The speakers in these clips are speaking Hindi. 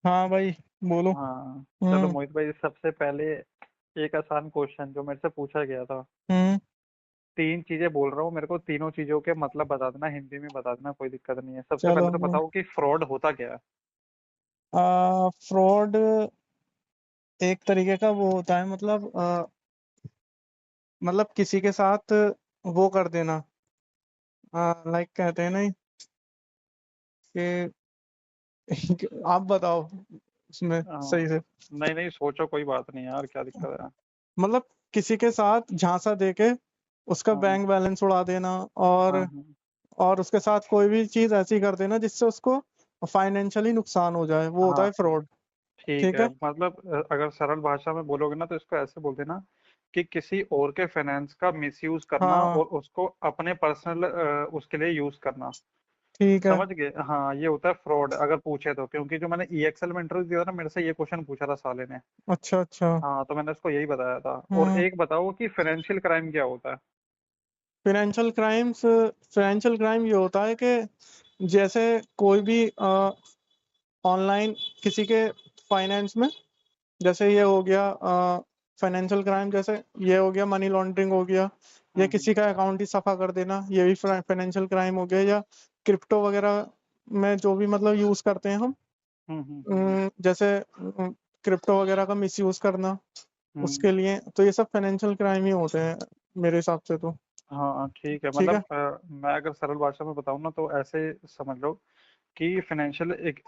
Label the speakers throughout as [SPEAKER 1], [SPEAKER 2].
[SPEAKER 1] हाँ भाई, बोलो।
[SPEAKER 2] हाँ चलो
[SPEAKER 1] हम्म।
[SPEAKER 2] मोहित भाई, सबसे पहले एक आसान क्वेश्चन जो मेरे से पूछा गया था।
[SPEAKER 1] हम्म।
[SPEAKER 2] तीन चीजें बोल रहा हूँ, मेरे को तीनों चीजों के मतलब बता देना, हिंदी में बता देना, कोई दिक्कत नहीं है। सबसे
[SPEAKER 1] चलो।
[SPEAKER 2] पहले तो बताओ कि फ्रॉड होता क्या है।
[SPEAKER 1] फ्रॉड एक तरीके का वो होता है, मतलब मतलब किसी के साथ वो कर देना, लाइक कहते हैं ना कि कि आप बताओ उसमें सही
[SPEAKER 2] हाँ,
[SPEAKER 1] से।
[SPEAKER 2] नहीं नहीं सोचो, कोई बात नहीं यार, क्या दिक्कत है।
[SPEAKER 1] मतलब किसी के साथ झांसा देके उसका
[SPEAKER 2] हाँ
[SPEAKER 1] बैंक बैलेंस उड़ा देना,
[SPEAKER 2] हाँ
[SPEAKER 1] और
[SPEAKER 2] हाँ।
[SPEAKER 1] और उसके साथ कोई भी चीज ऐसी कर देना जिससे उसको फाइनेंशियली नुकसान हो जाए, वो होता
[SPEAKER 2] हाँ
[SPEAKER 1] है फ्रॉड।
[SPEAKER 2] ठीक
[SPEAKER 1] ठीक
[SPEAKER 2] है,
[SPEAKER 1] है।
[SPEAKER 2] मतलब अगर सरल भाषा में बोलोगे ना तो इसको ऐसे बोल देना कि किसी और के फाइनेंस का मिसयूज करना
[SPEAKER 1] हाँ,
[SPEAKER 2] और उसको अपने पर्सनल उसके लिए यूज करना।
[SPEAKER 1] ठीक है।
[SPEAKER 2] समझ गए, हाँ ये होता है फ्रॉड अगर पूछे तो, क्योंकि जो मैंने EXL में इंटरव्यू दिया था ना, मेरे से ये क्वेश्चन पूछा था साले ने।
[SPEAKER 1] अच्छा, अच्छा।
[SPEAKER 2] हाँ तो मैंने उसको यही बताया था। और
[SPEAKER 1] हम्म।
[SPEAKER 2] एक बताओ कि फाइनेंशियल क्राइम क्या होता है।
[SPEAKER 1] फाइनेंशियल क्राइम ये होता है कि जैसे कोई भी ऑनलाइन किसी के फाइनेंस में, जैसे ये हो गया फाइनेंशियल क्राइम, जैसे ये हो गया मनी लॉन्ड्रिंग हो गया, या
[SPEAKER 2] हम्म
[SPEAKER 1] किसी का अकाउंट ही सफा कर देना, ये भी फाइनेंशियल क्राइम हो गया। या क्रिप्टो वगैरह में जो भी मतलब यूज करते हैं हम,
[SPEAKER 2] हम्म
[SPEAKER 1] जैसे क्रिप्टो वगैरह का मिसयूज करना,
[SPEAKER 2] हम्म।
[SPEAKER 1] उसके लिए तो ये सब फाइनेंशियल क्राइम ही होते हैं मेरे हिसाब से तो।
[SPEAKER 2] हाँ ठीक है,
[SPEAKER 1] ठीक
[SPEAKER 2] मतलब
[SPEAKER 1] है।
[SPEAKER 2] मैं अगर सरल भाषा में बताऊँ ना तो ऐसे समझ लो कि फाइनेंशियल एक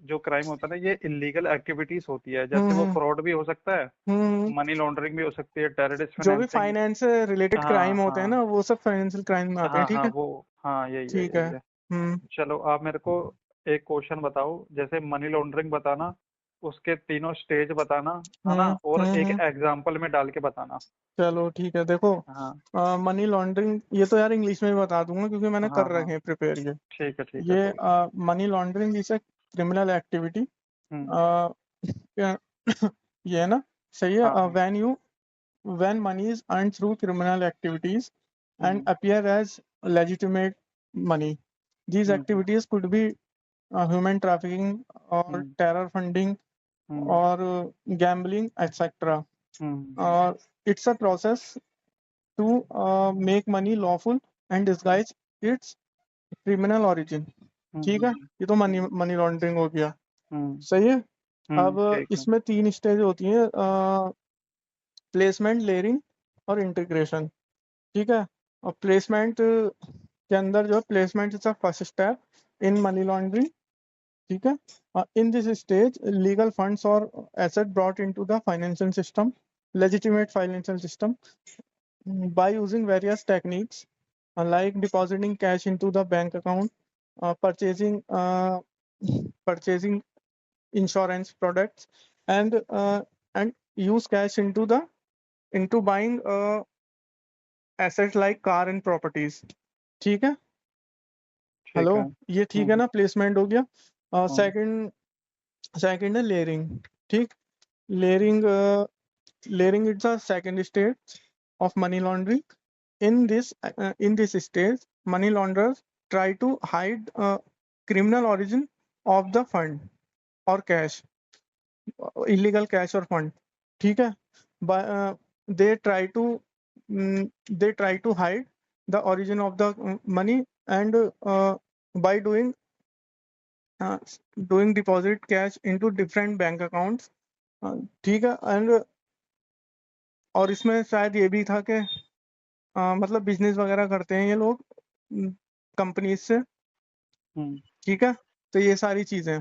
[SPEAKER 2] जो क्राइम होता है ना, ये इलीगल एक्टिविटीज होती है। जैसे वो
[SPEAKER 1] हम्म।
[SPEAKER 2] फ्रॉड भी हो सकता है,
[SPEAKER 1] हम्म।
[SPEAKER 2] मनी लॉन्ड्रिंग भी हो सकती है, टेररिस्ट
[SPEAKER 1] जो भी
[SPEAKER 2] फाइनेंसिंग।
[SPEAKER 1] फाइनेंस से रिलेटेड
[SPEAKER 2] हाँ
[SPEAKER 1] क्राइम होते हैं
[SPEAKER 2] हाँ
[SPEAKER 1] ना, वो सब फाइनेंशियल क्राइम में आते हैं।
[SPEAKER 2] हाँ
[SPEAKER 1] ठीक
[SPEAKER 2] हाँ
[SPEAKER 1] है।
[SPEAKER 2] वो, हाँ यही है
[SPEAKER 1] ठीक है।
[SPEAKER 2] यही है।
[SPEAKER 1] हम्म।
[SPEAKER 2] चलो आप मेरे को एक क्वेश्चन बताओ, जैसे मनी लॉन्ड्रिंग बताना, उसके तीनों स्टेज बताना, है ना, और एक
[SPEAKER 1] हम्म।
[SPEAKER 2] एग्जाम्पल में डाल के बताना।
[SPEAKER 1] चलो ठीक है, देखो।
[SPEAKER 2] हाँ
[SPEAKER 1] मनी लॉन्ड्रिंग ये तो यार इंग्लिश में ही बता दूंगा क्योंकि मैंने कर
[SPEAKER 2] हाँ हाँ
[SPEAKER 1] रखे हैं प्रिपेयर ये।
[SPEAKER 2] ठीक है
[SPEAKER 1] ये
[SPEAKER 2] बोल दो।
[SPEAKER 1] Money laundering is a criminal activity.
[SPEAKER 2] Hmm.
[SPEAKER 1] ये है ना, सही है।
[SPEAKER 2] हाँ हाँ।
[SPEAKER 1] when money is earned through criminal activities and
[SPEAKER 2] hmm
[SPEAKER 1] appear as legitimate money. These
[SPEAKER 2] hmm
[SPEAKER 1] activities could be human trafficking or
[SPEAKER 2] hmm
[SPEAKER 1] terror funding
[SPEAKER 2] hmm
[SPEAKER 1] or gambling, etc.
[SPEAKER 2] Hmm
[SPEAKER 1] It's a process to make money lawful and disguise its criminal origin. ठीक है।
[SPEAKER 2] हम्म
[SPEAKER 1] ये तो मनी
[SPEAKER 2] हम्म
[SPEAKER 1] मनी लॉन्ड्रिंग हो गया।
[SPEAKER 2] हम्म
[SPEAKER 1] सही है। अब
[SPEAKER 2] ठीक है।
[SPEAKER 1] इसमें तीन स्टेज होती है, प्लेसमेंट, लेयरिंग और इंटीग्रेशन। ठीक है। और प्लेसमेंट के अंदर जो है, placement is the first step in money laundering. ठीक है। In this stage legal funds और asset brought into the financial system, legitimate financial system, by using various techniques, like depositing cash into the bank account, purchasing insurance products, and use cash into buying assets like car and properties। ठीक है। हेलो।
[SPEAKER 2] ठीक है।
[SPEAKER 1] ये ठीक है
[SPEAKER 2] हम्म
[SPEAKER 1] ना, प्लेसमेंट हो गया।
[SPEAKER 2] हम्म
[SPEAKER 1] सेकंड सेकंड है लेयरिंग। ठीक। Layering layering it's a second stage of money laundering. In this stage, money launderers try to hide criminal origin of the fund or cash, illegal cash or fund। ठीक है। They try to they try to hide the origin of the money, and by uh, doing deposit cash into different bank accounts। ठीक है। एंड और इसमें शायद ये भी था कि मतलब बिजनेस वगैरह करते हैं ये लोग कंपनीज से।
[SPEAKER 2] हम्म
[SPEAKER 1] ठीक है। तो ये सारी चीजें।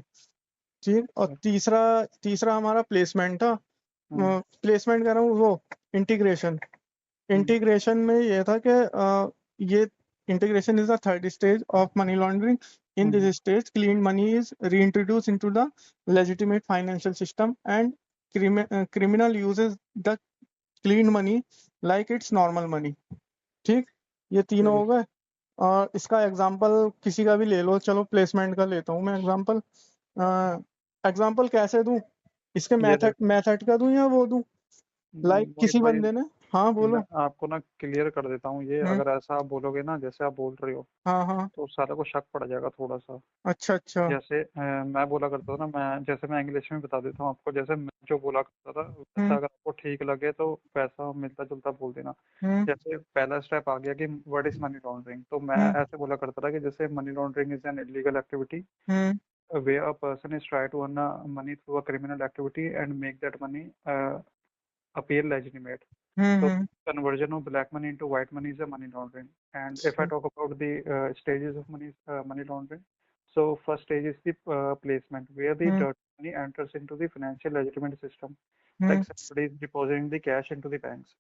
[SPEAKER 1] ठीक। और तीसरा तीसरा हमारा प्लेसमेंट था।
[SPEAKER 2] हम्म
[SPEAKER 1] प्लेसमेंट कह रहा हूँ, वो इंटीग्रेशन।
[SPEAKER 2] हम्म
[SPEAKER 1] इंटीग्रेशन में ये था कि ये integration is the third stage of money laundering. In
[SPEAKER 2] hmm
[SPEAKER 1] this stage clean money is reintroduced into the legitimate financial system, and criminal uses the clean money like it's normal money। ठीक। ये तीनों हो
[SPEAKER 2] ठीक।
[SPEAKER 1] गए। और इसका एग्जांपल किसी का भी ले लो, चलो प्लेसमेंट का लेता हूँ मैं एग्जांपल। एग्जांपल कैसे दूं, इसके
[SPEAKER 2] ये
[SPEAKER 1] मेथड
[SPEAKER 2] देखो,
[SPEAKER 1] मेथड का दूं या वो दूं, लाइक
[SPEAKER 2] मोहित
[SPEAKER 1] किसी
[SPEAKER 2] भाई,
[SPEAKER 1] बंदे ने। हाँ
[SPEAKER 2] मैं
[SPEAKER 1] बोलो।
[SPEAKER 2] आपको ना क्लियर कर देता हूँ ये,
[SPEAKER 1] हम्म।
[SPEAKER 2] अगर ऐसा आप बोलोगे ना जैसे आप बोल रहे हो,
[SPEAKER 1] हाँ हाँ।
[SPEAKER 2] तो सारा को शक पड़ जाएगा थोड़ा सा।
[SPEAKER 1] अच्छा अच्छा।
[SPEAKER 2] जैसे मैं बोला करता था ना, मैं इंग्लिश में बता देता हूँ आपको, जैसे मैं जो बोला करता था वैसा
[SPEAKER 1] हम्म
[SPEAKER 2] अगर आपको ठीक लगे तो वैसा मिलता जुलता बोल देना।
[SPEAKER 1] हम्म
[SPEAKER 2] जैसे पहला स्टेप आ गया कि व्हाट इज मनी लॉन्ड्रिंग, तो मैं
[SPEAKER 1] हम्म
[SPEAKER 2] ऐसे बोला करता था कि जैसे money laundering is an illegal activity
[SPEAKER 1] hmm
[SPEAKER 2] where a person is try to earn money through a criminal activity and make that money appear legitimate. So
[SPEAKER 1] hmm.
[SPEAKER 2] conversion of black money into white money is a money laundering. And if I talk about the stages of money laundering, so first stage is the placement, where the
[SPEAKER 1] hmm
[SPEAKER 2] dirt money enters into the financial legitimate system,
[SPEAKER 1] hmm
[SPEAKER 2] like somebody is depositing the cash into the banks.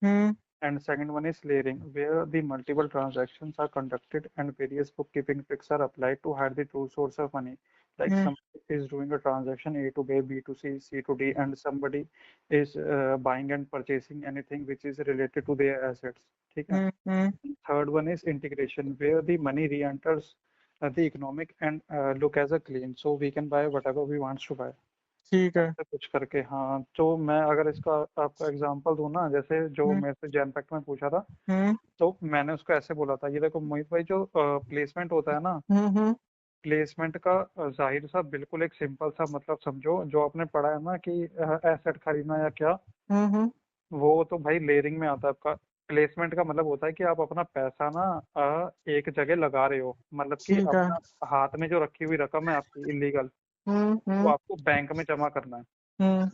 [SPEAKER 1] Hmm
[SPEAKER 2] And second one is layering, where the multiple transactions are conducted and various bookkeeping tricks are applied to hide the true source of money. Like
[SPEAKER 1] hmm
[SPEAKER 2] somebody is doing a transaction A to B, B to C, C to D, and somebody is buying and purchasing anything which is related to their assets. ठीक है?
[SPEAKER 1] हम्म।
[SPEAKER 2] Third one is integration, where the money re-enters the economic and look as a clean, so we can buy whatever we want to buy.
[SPEAKER 1] ठीक है।
[SPEAKER 2] ऐसा कुछ करके, हाँ। तो मैं अगर इसका आपको एग्जांपल दूं ना, जैसे जो
[SPEAKER 1] हम्म
[SPEAKER 2] मेरे से जैन पैक्ट में पूछा था,
[SPEAKER 1] हम्म
[SPEAKER 2] तो मैंने उसको ऐसे बोला था, ये देखो मोहित भाई, जो प्लेसमेंट होता है ना,
[SPEAKER 1] हम्म
[SPEAKER 2] प्लेसमेंट का जाहिर सा बिल्कुल एक सिंपल सा मतलब समझो, जो आपने पढ़ा है ना कि एसेट खरीदना या क्या,
[SPEAKER 1] हम्म।
[SPEAKER 2] वो तो भाई लेयरिंग में आता है आपका। प्लेसमेंट का मतलब होता है कि आप अपना पैसा ना एक जगह लगा रहे हो, मतलब कि
[SPEAKER 1] ठीक है।
[SPEAKER 2] अपना हाथ में जो रखी हुई रकम है आपकी इलीगल, वो
[SPEAKER 1] हम्म।
[SPEAKER 2] आपको बैंक में जमा करना है।
[SPEAKER 1] हम्म।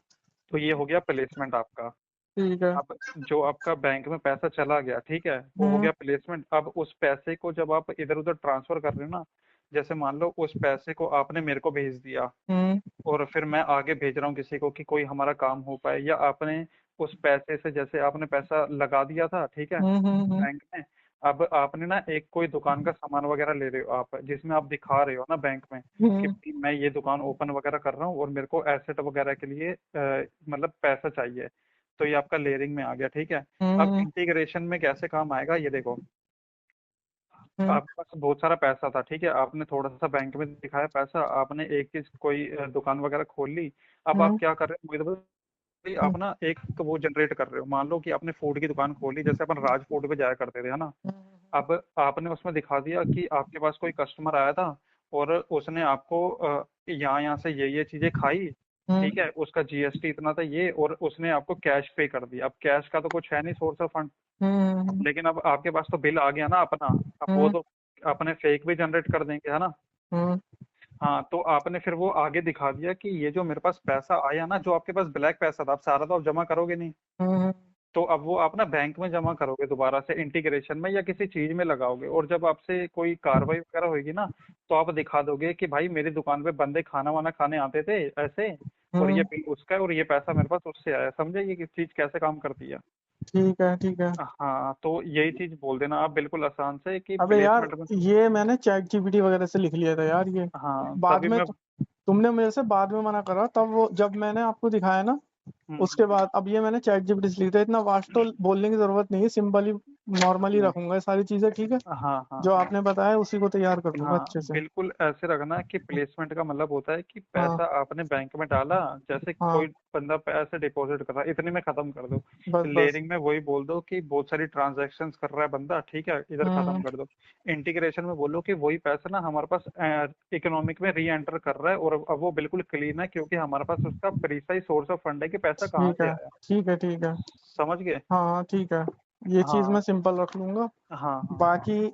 [SPEAKER 2] तो ये हो गया प्लेसमेंट आपका।
[SPEAKER 1] ठीक है।
[SPEAKER 2] अब जो आपका बैंक में पैसा चला गया, ठीक है, वो हो
[SPEAKER 1] हम्म
[SPEAKER 2] गया प्लेसमेंट। अब उस पैसे को जब आप इधर उधर ट्रांसफर कर रहे हो ना, जैसे मान लो उस पैसे को आपने मेरे को भेज दिया,
[SPEAKER 1] हम्म
[SPEAKER 2] और फिर मैं आगे भेज रहा हूँ किसी को कि कोई हमारा काम हो पाए, या आपने उस पैसे से, जैसे आपने पैसा लगा दिया था, ठीक है,
[SPEAKER 1] हम्म।
[SPEAKER 2] बैंक में। अब आपने ना एक कोई दुकान का सामान वगैरह ले रहे हो आप, जिसमें आप दिखा रहे हो ना बैंक में कि
[SPEAKER 1] हम्म
[SPEAKER 2] भाई मैं ये दुकान ओपन वगैरह कर रहा हूँ और मेरे को एसेट वगैरह के लिए मतलब पैसा चाहिए। तो ये आपका लेयरिंग में आ गया, ठीक है। अब
[SPEAKER 1] हम्म
[SPEAKER 2] इंटीग्रेशन में कैसे काम आएगा, ये देखो।
[SPEAKER 1] हम्म
[SPEAKER 2] आपके पास बहुत सारा पैसा था, ठीक है, आपने थोड़ा सा बैंक में दिखाया पैसा, आपने एक चीज कोई दुकान वगैरह खोल ली। अब आप
[SPEAKER 1] हम्म
[SPEAKER 2] क्या कर रहे हो, मुझे भाई
[SPEAKER 1] हम्म
[SPEAKER 2] आप ना एक वो जनरेट कर रहे हो, मान लो कि आपने फूड की दुकान खोली, जैसे अपन राज फूड पे जाया करते थे, है ना। अब आपने उसमें दिखा दिया कि आपके पास कोई कस्टमर आया था, और उसने आपको यहाँ यहाँ से ये चीजें खाई,
[SPEAKER 1] हम्म
[SPEAKER 2] ठीक है, उसका जीएसटी इतना था ये, और उसने आपको कैश पे कर दिया। अब कैश का तो कुछ है नहीं सोर्स ऑफ फंड,
[SPEAKER 1] हम्म
[SPEAKER 2] लेकिन अब आपके पास तो बिल आ गया ना अपना। अब वो
[SPEAKER 1] हम्म
[SPEAKER 2] तो अपने फेक भी जनरेट कर देंगे, है ना।
[SPEAKER 1] हम्म
[SPEAKER 2] हाँ, तो आपने फिर वो आगे दिखा दिया कि ये जो मेरे पास पैसा आया ना, जो आपके पास ब्लैक पैसा था, अब सारा तो आप जमा करोगे नहीं,
[SPEAKER 1] हम्म
[SPEAKER 2] तो अब वो आप ना बैंक में जमा करोगे दोबारा से इंटीग्रेशन में, या किसी चीज में लगाओगे, और जब आपसे कोई कार्रवाई वगैरह होगी ना, तो आप दिखा दोगे कि भाई मेरी दुकान पे बंदे खाना वाना खाने आते थे ऐसे, और ये
[SPEAKER 1] हम्म।
[SPEAKER 2] बिल उसका है, और ये पैसा मेरे पास उससे आया। समझे ये किस चीज कैसे काम करती है।
[SPEAKER 1] ठीक है ठीक है।
[SPEAKER 2] हाँ, तो यही चीज बोल देना आप बिल्कुल आसान से कि
[SPEAKER 1] अबे यार,
[SPEAKER 2] प्लेसमेंट में।
[SPEAKER 1] ये मैंने चैट जीपीटी वगैरह से लिख लिया था यार ये।
[SPEAKER 2] हाँ,
[SPEAKER 1] बाद
[SPEAKER 2] तभी
[SPEAKER 1] में
[SPEAKER 2] मैं।
[SPEAKER 1] तुमने मेरे से बाद में मना करा, तब वो जब मैंने आपको दिखाया ना,
[SPEAKER 2] हम्म,
[SPEAKER 1] उसके बाद अब ये मैंने चैट जीपीटी से लिखा है। इतना वास्ट तो बोलने की जरूरत नहीं है, सिंपल ही नॉर्मल ही
[SPEAKER 2] हम्म,
[SPEAKER 1] रखूंगा ये सारी चीजें, ठीक है।
[SPEAKER 2] हाँ हाँ
[SPEAKER 1] जो
[SPEAKER 2] हाँ
[SPEAKER 1] आपने बताया उसी को तैयार कर लूंगा
[SPEAKER 2] हाँ,
[SPEAKER 1] अच्छे से।
[SPEAKER 2] बिल्कुल ऐसे रखना कि प्लेसमेंट का मतलब होता है कि
[SPEAKER 1] हाँ
[SPEAKER 2] पैसा आपने बैंक में डाला, जैसे
[SPEAKER 1] हाँ।
[SPEAKER 2] कोई बंदा पैसे डिपॉजिट कर रहा है, इतने में खत्म कर दो।
[SPEAKER 1] बस बस।
[SPEAKER 2] लेयरिंग में वही बोल दो कि बहुत सारी ट्रांजैक्शंस कर रहा है बंदा, ठीक है, इधर खत्म
[SPEAKER 1] हम्म
[SPEAKER 2] कर दो। इंटीग्रेशन में बोलो कि वही पैसा ना हमारे पास इकोनॉमिक में री एंटर कर रहा है, और अब वो बिल्कुल क्लीन है, क्योंकि हमारे पास उसका प्रीसाइज सोर्स ऑफ फंड है कि पैसा कहाँ
[SPEAKER 1] ठीक
[SPEAKER 2] से
[SPEAKER 1] है
[SPEAKER 2] आया।
[SPEAKER 1] ठीक है ठीक है।
[SPEAKER 2] समझ गए।
[SPEAKER 1] हाँ हाँ ठीक है। ये चीज मैं
[SPEAKER 2] हाँ
[SPEAKER 1] सिंपल रख लूंगा।
[SPEAKER 2] हाँ हाँ
[SPEAKER 1] बाकी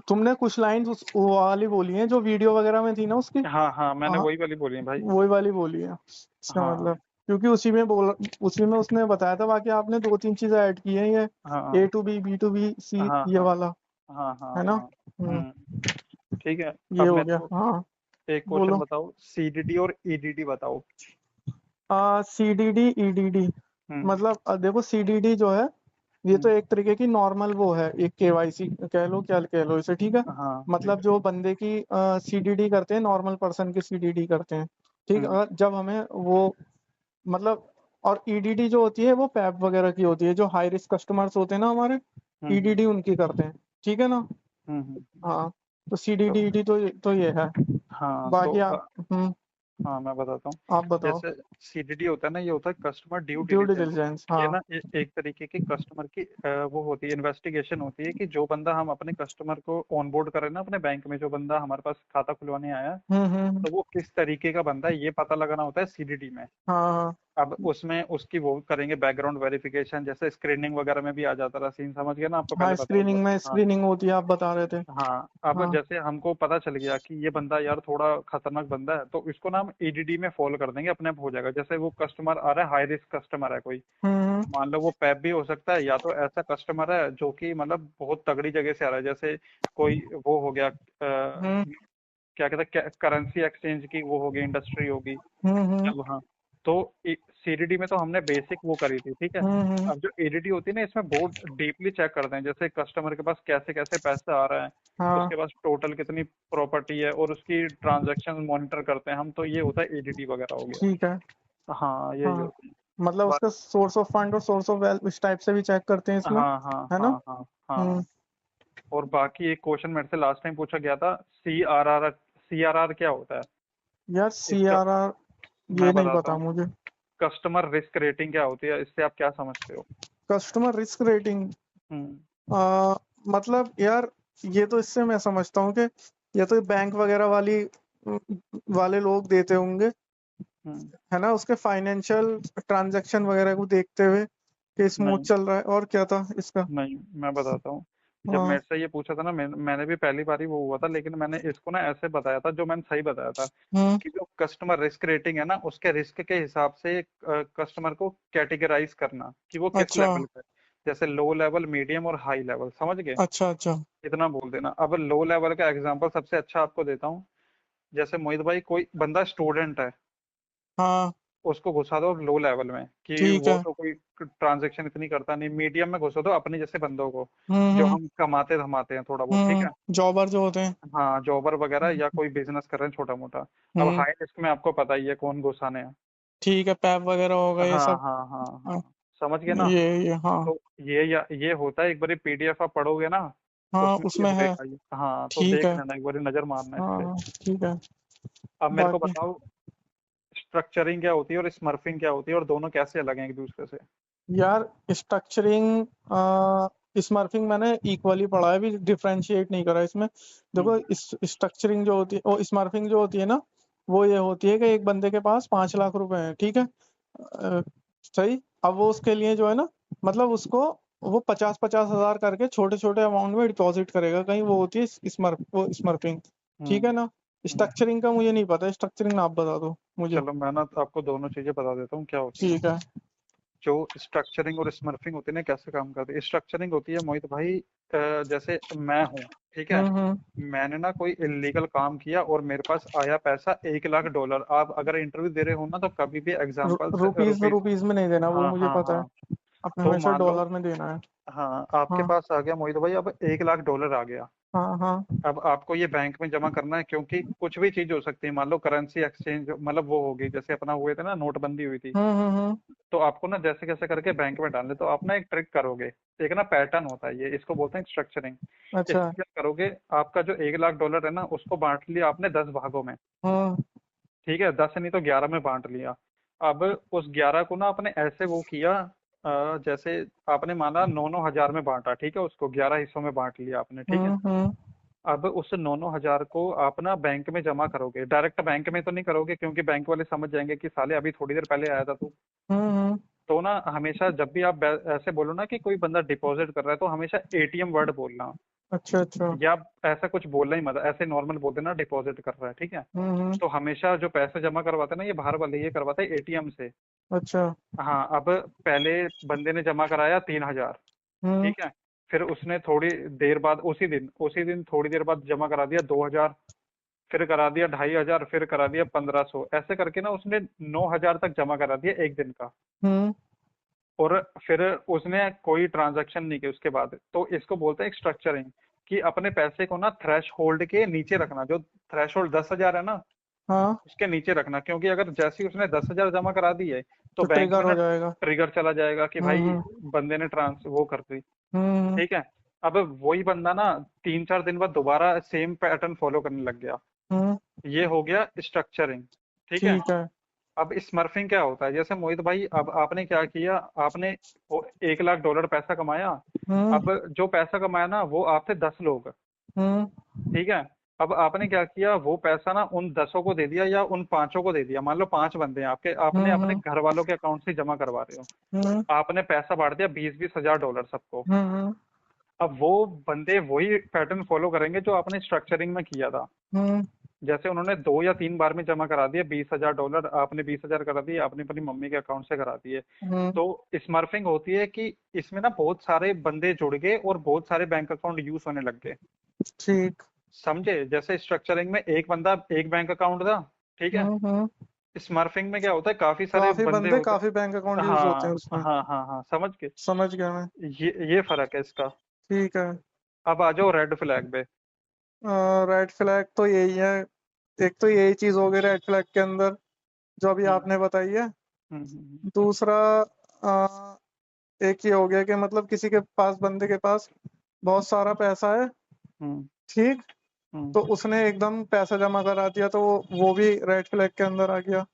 [SPEAKER 1] तुमने कुछ लाइन वो वाली बोली है जो वीडियो वगैरह में थी ना उसकी।
[SPEAKER 2] हाँ हाँ, मैंने
[SPEAKER 1] हाँ,
[SPEAKER 2] वही वाली बोली है भाई।
[SPEAKER 1] वही वाली बोली है, इसका
[SPEAKER 2] हाँ
[SPEAKER 1] मतलब। क्योंकि उसी में उसने बताया था, बाकी आपने दो तीन चीजें ऐड की हैं, ये
[SPEAKER 2] हाँ
[SPEAKER 1] A to B B to B C
[SPEAKER 2] हाँ
[SPEAKER 1] ये
[SPEAKER 2] हाँ
[SPEAKER 1] वाला,
[SPEAKER 2] हाँ हाँ
[SPEAKER 1] है ना।
[SPEAKER 2] हाँ।
[SPEAKER 1] हम्म।
[SPEAKER 2] ठीक है।
[SPEAKER 1] ये
[SPEAKER 2] अब
[SPEAKER 1] हो
[SPEAKER 2] मेरे
[SPEAKER 1] गया,
[SPEAKER 2] को
[SPEAKER 1] हाँ।
[SPEAKER 2] एक क्वेश्चन
[SPEAKER 1] बोलो।
[SPEAKER 2] बताओ, सीडीडी और ईडीडी बताओ।
[SPEAKER 1] CDD EDD,
[SPEAKER 2] हम्म
[SPEAKER 1] मतलब देखो CDD जो है, ये तो
[SPEAKER 2] हम्म,
[SPEAKER 1] एक तरीके की नॉर्मल वो है, एक KYC कह लो, क्या कह लो इसे, ठीक है।
[SPEAKER 2] हाँ ठीक
[SPEAKER 1] मतलब
[SPEAKER 2] है।
[SPEAKER 1] जो बंदे की CDD करते हैं, नॉर्मल पर्सन की CDD करते हैं, ठीक है।
[SPEAKER 2] हम्म
[SPEAKER 1] जब हमें वो मतलब, और EDD जो होती है वो पैप वगैरह की होती है, जो हाई रिस्क कस्टमर्स होते हैं ना हमारे,
[SPEAKER 2] हम्म
[SPEAKER 1] EDD उनकी करते हैं, ठीक है ना।
[SPEAKER 2] हम्म हम्म,
[SPEAKER 1] हाँ, तो
[SPEAKER 2] तो
[SPEAKER 1] CDD ED तो ये है।
[SPEAKER 2] हाँ, तो
[SPEAKER 1] बाकी आप। हम्म
[SPEAKER 2] हाँ मैं बताता हूँ।
[SPEAKER 1] आप बताओ।
[SPEAKER 2] जैसे सीडीडी होता है ना, ये होता है customer due
[SPEAKER 1] due
[SPEAKER 2] diligence.
[SPEAKER 1] Diligence,
[SPEAKER 2] ये
[SPEAKER 1] हाँ।
[SPEAKER 2] ना एक तरीके की कस्टमर की वो होती है, इन्वेस्टिगेशन होती है कि जो बंदा हम अपने कस्टमर को ऑनबोर्ड कर रहे हैं ना अपने बैंक में, जो बंदा हमारे पास खाता खुलवाने आया है,
[SPEAKER 1] हम्म।
[SPEAKER 2] तो वो किस तरीके का बंदा है ये पता लगाना होता है सीडीडी में।
[SPEAKER 1] हाँ हाँ।
[SPEAKER 2] अब उसमें उसकी वो करेंगे बैकग्राउंड वेरिफिकेशन, जैसे स्क्रीनिंग वगैरह में भी आ जाता था सीन, समझ गए ना, आपको
[SPEAKER 1] हाँ,
[SPEAKER 2] पहले बताया
[SPEAKER 1] स्क्रीनिंग में
[SPEAKER 2] हाँ।
[SPEAKER 1] स्क्रीनिंग होती है, आप बता रहे थे।
[SPEAKER 2] हाँ अब
[SPEAKER 1] हाँ।
[SPEAKER 2] जैसे हमको पता चल गया कि ये बंदा यार थोड़ा खतरनाक बंदा है, तो इसको ना हम ईडीडी में फॉलो कर देंगे, अपने आप हो जाएगा। जैसे वो कस्टमर आ रहा है, हाई रिस्क कस्टमर है कोई,
[SPEAKER 1] हम्म
[SPEAKER 2] मान लो वो पैप भी हो सकता है, या तो ऐसा कस्टमर है जो कि मतलब बहुत तगड़ी जगह से आ रहा है, जैसे कोई वो हो गया
[SPEAKER 1] हम्म
[SPEAKER 2] क्या कहते हैं करेंसी एक्सचेंज की वो होगी, इंडस्ट्री होगी।
[SPEAKER 1] हम्म
[SPEAKER 2] अब हाँ, तो सीडीडी में तो हमने बेसिक वो करी थी, ठीक है।
[SPEAKER 1] हम्म।
[SPEAKER 2] अब जो एडीडी होती है ना, इसमें बहुत डीपली चेक करते हैं, जैसे कस्टमर के पास कैसे कैसे पैसे आ रहे हैं,
[SPEAKER 1] हाँ।
[SPEAKER 2] उसके पास टोटल कितनी प्रॉपर्टी है, और उसकी ट्रांजैक्शन मॉनिटर करते हैं हम, तो ये होता है एडीडी वगैरह हो गया।
[SPEAKER 1] ठीक है।
[SPEAKER 2] हाँ यही
[SPEAKER 1] हाँ,
[SPEAKER 2] होती है।
[SPEAKER 1] मतलब
[SPEAKER 2] बा-
[SPEAKER 1] उसका सोर्स ऑफ फंड और सोर्स ऑफ वेल्थ इस टाइप से भी चेक करते हैं इसमें,
[SPEAKER 2] हाँ हाँ
[SPEAKER 1] है ना?
[SPEAKER 2] हाँ हाँ
[SPEAKER 1] हम्म।
[SPEAKER 2] हाँ। और बाकी एक क्वेश्चन मेरे से लास्ट टाइम पूछा गया था, सीआरआर क्या होता है
[SPEAKER 1] यार सी
[SPEAKER 2] इसका?
[SPEAKER 1] आर आर
[SPEAKER 2] मैं
[SPEAKER 1] ये नहीं
[SPEAKER 2] बताता
[SPEAKER 1] पता
[SPEAKER 2] हूँ,
[SPEAKER 1] मुझे।
[SPEAKER 2] कस्टमर रिस्क रेटिंग क्या होती है, इससे आप क्या समझते हो?
[SPEAKER 1] कस्टमर रिस्क रेटिंग,
[SPEAKER 2] हम्म
[SPEAKER 1] मतलब यार, ये तो इससे मैं समझता हूँ कि ये तो बैंक वगैरह वाले लोग देते होंगे,
[SPEAKER 2] हम्म।
[SPEAKER 1] है ना, उसके फाइनेंशियल ट्रांजैक्शन वगैरह को देखते हुए कि स्मूथ
[SPEAKER 2] नहीं
[SPEAKER 1] चल रहा है, और क्या था इसका?
[SPEAKER 2] नहीं, मैं बताता हूँ। जब
[SPEAKER 1] हाँ।
[SPEAKER 2] मेरे से ये पूछा था ना, मैंने भी पहली बार ही वो हुआ था, लेकिन मैंने इसको ना ऐसे बताया था, जो मैंने सही बताया था,
[SPEAKER 1] हम्म।
[SPEAKER 2] कि जो कस्टमर रिस्क रेटिंग है ना, उसके रिस्क के हिसाब से कस्टमर को कैटेगराइज करना कि वो किस
[SPEAKER 1] अच्छा
[SPEAKER 2] लेवल पे है। जैसे लो लेवल, मीडियम और हाई लेवल, समझ गए?
[SPEAKER 1] अच्छा। अच्छा।
[SPEAKER 2] इतना बोल देना। अब लो लेवल का एग्जांपल सबसे अच्छा आपको देता हूँ। जैसे मोहित भाई, कोई बंदा स्टूडेंट है,
[SPEAKER 1] हाँ।
[SPEAKER 2] उसको घुसा दो लो लेवल में, कि
[SPEAKER 1] ठीक
[SPEAKER 2] वो
[SPEAKER 1] है।
[SPEAKER 2] तो कोई ट्रांजैक्शन इतनी करता नहीं। मीडियम में घुसा दो अपने जैसे बंदों को, जो हम कमाते धमाते हैं थोड़ा बहुत, ठीक है।
[SPEAKER 1] जॉबर जो होते हैं।
[SPEAKER 2] हाँ, जॉबर वगैरह, या
[SPEAKER 1] हम्म
[SPEAKER 2] कोई बिजनेस कर रहे हैं छोटा मोटा। अब
[SPEAKER 1] हम्म,
[SPEAKER 2] हाई रिस्क में आपको पता ही है कौन घुसाने हैं।
[SPEAKER 1] ठीक है, पैप वगैरह होगा ये
[SPEAKER 2] हाँ
[SPEAKER 1] सब।
[SPEAKER 2] हाँ हाँ
[SPEAKER 1] हाँ,
[SPEAKER 2] हाँ, समझ गए ना।
[SPEAKER 1] ये हाँ।
[SPEAKER 2] तो ये होता है, एक बार पीडीएफ आप पढ़ोगे ना,
[SPEAKER 1] हाँ,
[SPEAKER 2] उसमें ये
[SPEAKER 1] उसमें है।
[SPEAKER 2] होएगा ये। हाँ, तो
[SPEAKER 1] ठीक
[SPEAKER 2] देख
[SPEAKER 1] है।
[SPEAKER 2] लेना, एक बार नजर मारना इस पे।
[SPEAKER 1] हाँ, ठीक है।
[SPEAKER 2] अब मेरे को
[SPEAKER 1] बाकी
[SPEAKER 2] बताओ, स्ट्रक्चरिंग क्या होती है और स्मर्फिंग क्या होती है, और दोनों कैसे अलग हैं एक दूसरे से?
[SPEAKER 1] यार, स्ट्रक्चरिंग स्मर्फिंग मैंने इक्वली पढ़ा है, भी डिफरेंशिएट नहीं करा इसमें। देखो,
[SPEAKER 2] हम्म
[SPEAKER 1] इस स्ट्रक्चरिंग जो होती है, वो स्मर्फिंग जो होती है ना, वो ये होती है कि एक बंदे के पास 5 लाख रुपए हैं, ठीक है। सही। अब वो उसके लिए जो है ना, मतलब उसको वो 50-50 हजार करके छोटे छोटे अमाउंट में डिपॉजिट करेगा कहीं, वो होती है वो स्मर्फिंग। ठीक
[SPEAKER 2] हम्म
[SPEAKER 1] है ना?
[SPEAKER 2] हम्म।
[SPEAKER 1] स्ट्रक्चरिंग का मुझे नहीं पता, स्ट्रक्चरिंग आप बता दो मुझे।
[SPEAKER 2] चलो मैं ना आपको दोनों चीजें बता देता हूँ क्या होती हैं।
[SPEAKER 1] ठीक है।
[SPEAKER 2] जो स्ट्रक्चरिंग और स्मर्फिंग होती है ना, कैसे काम करती है। स्ट्रक्चरिंग होती है मोहित भाई, जैसे मैं हूँ, ठीक है।
[SPEAKER 1] हम्म।
[SPEAKER 2] मैंने ना कोई इलीगल काम किया और मेरे पास आया पैसा 1 लाख डॉलर। आप अगर इंटरव्यू दे रहे हो ना, तो कभी भी एग्जाम्पल से
[SPEAKER 1] रुपीज
[SPEAKER 2] रुपीज।
[SPEAKER 1] रुपीज में नहीं देना, वो
[SPEAKER 2] हाँ
[SPEAKER 1] मुझे
[SPEAKER 2] हाँ
[SPEAKER 1] पता है।
[SPEAKER 2] हाँ।
[SPEAKER 1] अपने
[SPEAKER 2] तो
[SPEAKER 1] हमेशा
[SPEAKER 2] मान लो,
[SPEAKER 1] डॉलर में देना है।
[SPEAKER 2] हाँ आपके
[SPEAKER 1] हाँ
[SPEAKER 2] पास आ गया मोहित भाई, अब 1 लाख डॉलर आ गया।
[SPEAKER 1] हाँ हाँ।
[SPEAKER 2] अब आपको ये बैंक में जमा करना है, क्योंकि कुछ भी चीज हो सकती है, मान लो करेंसी एक्सचेंज, मतलब वो होगी, जैसे अपना हुए थे ना, नोटबंदी हुई थी।
[SPEAKER 1] हम्म।
[SPEAKER 2] तो आपको ना जैसे कैसे करके बैंक में डालने, तो आप ना एक ट्रिक करोगे। एक ना पैटर्न होता है, ये इसको बोलते हैं स्ट्रक्चरिंग।
[SPEAKER 1] अच्छा।
[SPEAKER 2] इसमें क्या करोगे, आपका जो 1 लाख डॉलर है ना, उसको बांट लिया आपने 10 भागों में,
[SPEAKER 1] हम्म
[SPEAKER 2] ठीक है। 10 नहीं तो 11 में बांट लिया। अब उस 11 को ना आपने ऐसे वो किया, जैसे आपने माना 9-9 हजार में बांटा, ठीक है, उसको 11 हिस्सों में बांट लिया आपने, ठीक है।
[SPEAKER 1] हम्म।
[SPEAKER 2] अब उस 9-9 हजार को आप ना बैंक में जमा करोगे। डायरेक्ट बैंक में तो नहीं करोगे, क्योंकि बैंक वाले समझ जाएंगे कि साले अभी थोड़ी देर पहले आया था तू।
[SPEAKER 1] हम्म।
[SPEAKER 2] तो ना हमेशा जब भी आप ऐसे बोलो ना कि कोई बंदा डिपॉजिट कर रहा है, तो हमेशा एटीएम वर्ड बोलना।
[SPEAKER 1] अच्छा अच्छा।
[SPEAKER 2] या ऐसा कुछ बोलना ही मत, ऐसे नॉर्मल बोल देना डिपॉजिट कर रहा है, ठीक है।
[SPEAKER 1] हम्म।
[SPEAKER 2] तो हमेशा जो पैसे जमा करवाते हैं ना, ये बाहर वाले ये करवाते हैं एटीएम से।
[SPEAKER 1] अच्छा।
[SPEAKER 2] हाँ, अब पहले बंदे ने जमा कराया 3 हजार,
[SPEAKER 1] हम्म
[SPEAKER 2] ठीक है। फिर उसने थोड़ी देर बाद, उसी दिन थोड़ी देर बाद जमा करा दिया 2 हजार, फिर करा दिया 2,500, फिर करा दिया 1,500, ऐसे करके ना उसने 9 हजार तक जमा करा दिया एक दिन का।
[SPEAKER 1] हम्म।
[SPEAKER 2] और फिर उसने कोई ट्रांजैक्शन नहीं की उसके बाद। तो इसको बोलते हैं स्ट्रक्चरिंग, कि अपने पैसे को ना थ्रेश होल्ड के नीचे रखना। जो थ्रेश होल्ड 10 हजार है ना,
[SPEAKER 1] हाँ,
[SPEAKER 2] उसके नीचे रखना, क्योंकि अगर जैसे ही उसने 10 हजार जमा करा दी है, तो
[SPEAKER 1] तो
[SPEAKER 2] बैंक
[SPEAKER 1] ट्रिगर
[SPEAKER 2] में ना
[SPEAKER 1] हो जाएगा।
[SPEAKER 2] ट्रिगर चला जाएगा कि भाई
[SPEAKER 1] हम्म
[SPEAKER 2] बंदे ने ट्रांस वो कर दी,
[SPEAKER 1] हम्म
[SPEAKER 2] ठीक है। अब वही बंदा ना 3-4 दिन बाद दोबारा सेम पैटर्न फॉलो करने लग गया।
[SPEAKER 1] हम्म
[SPEAKER 2] ये हो गया स्ट्रक्चरिंग। ठीक है।
[SPEAKER 1] ठीक है।
[SPEAKER 2] अब स्मर्फिंग क्या होता है, जैसे मोहित भाई अब आपने क्या किया, आपने वो 1 लाख डॉलर पैसा कमाया।
[SPEAKER 1] हम्म।
[SPEAKER 2] अब जो पैसा कमाया ना वो आप थे 10 लोग।
[SPEAKER 1] हम्म।
[SPEAKER 2] ठीक है। अब आपने क्या किया, वो पैसा ना उन 10 को दे दिया या उन 5 को दे दिया, मान लो 5 बंदे हैं आपके, आपने अपने
[SPEAKER 1] हम्म।
[SPEAKER 2] घर वालों के अकाउंट से जमा करवा रहे हो।
[SPEAKER 1] हम्म।
[SPEAKER 2] आपने पैसा बांट दिया 20-20 हजार डॉलर सबको।
[SPEAKER 1] हम्म।
[SPEAKER 2] अब वो बंदे वही पैटर्न फॉलो करेंगे जो आपने स्ट्रक्चरिंग में किया था।
[SPEAKER 1] हम्म।
[SPEAKER 2] जैसे उन्होंने 2 या 3 बार में जमा करा दिए 20 हजार डॉलर, आपने 20 हजार करा दिए, आपने अपनी मम्मी के अकाउंट से करा दिए।
[SPEAKER 1] हम्म।
[SPEAKER 2] तो स्मर्फिंग होती है कि इसमें ना बहुत सारे बंदे जुड़ गए और बहुत सारे बैंक अकाउंट यूज होने लग गए।
[SPEAKER 1] ठीक।
[SPEAKER 2] समझे, जैसे स्ट्रक्चरिंग में एक बंदा एक बैंक अकाउंट था। ठीक है।
[SPEAKER 1] हम्म।
[SPEAKER 2] स्मर्फिंग में क्या होता है, काफी सारे
[SPEAKER 1] काफी
[SPEAKER 2] बंदे
[SPEAKER 1] बंदे
[SPEAKER 2] होते
[SPEAKER 1] काफी बैंक अकाउंट
[SPEAKER 2] हैं।
[SPEAKER 1] यूज होते हैं
[SPEAKER 2] हाँ
[SPEAKER 1] उसमें।
[SPEAKER 2] हाँ हाँ हाँ, समझ के।
[SPEAKER 1] समझ गया मैं।
[SPEAKER 2] ये फर्क है इसका।
[SPEAKER 1] ठीक है।
[SPEAKER 2] अब आ जाओ रेड फ्लैग पे।
[SPEAKER 1] रेड फ्लैग तो यही है। एक तो यही चीज हो गई रेड फ्लैग के अंदर, जो अभी
[SPEAKER 2] हम्म
[SPEAKER 1] आपने बताई है।
[SPEAKER 2] हम्म
[SPEAKER 1] दूसरा, अ, एक ये हो गया कि मतलब किसी के पास, बंदे के पास बहुत सारा पैसा है।
[SPEAKER 2] हम्म
[SPEAKER 1] ठीक।
[SPEAKER 2] हम्म
[SPEAKER 1] तो उसने एकदम पैसा जमा करा दिया, तो वो भी रेड फ्लैग के अंदर आ गया।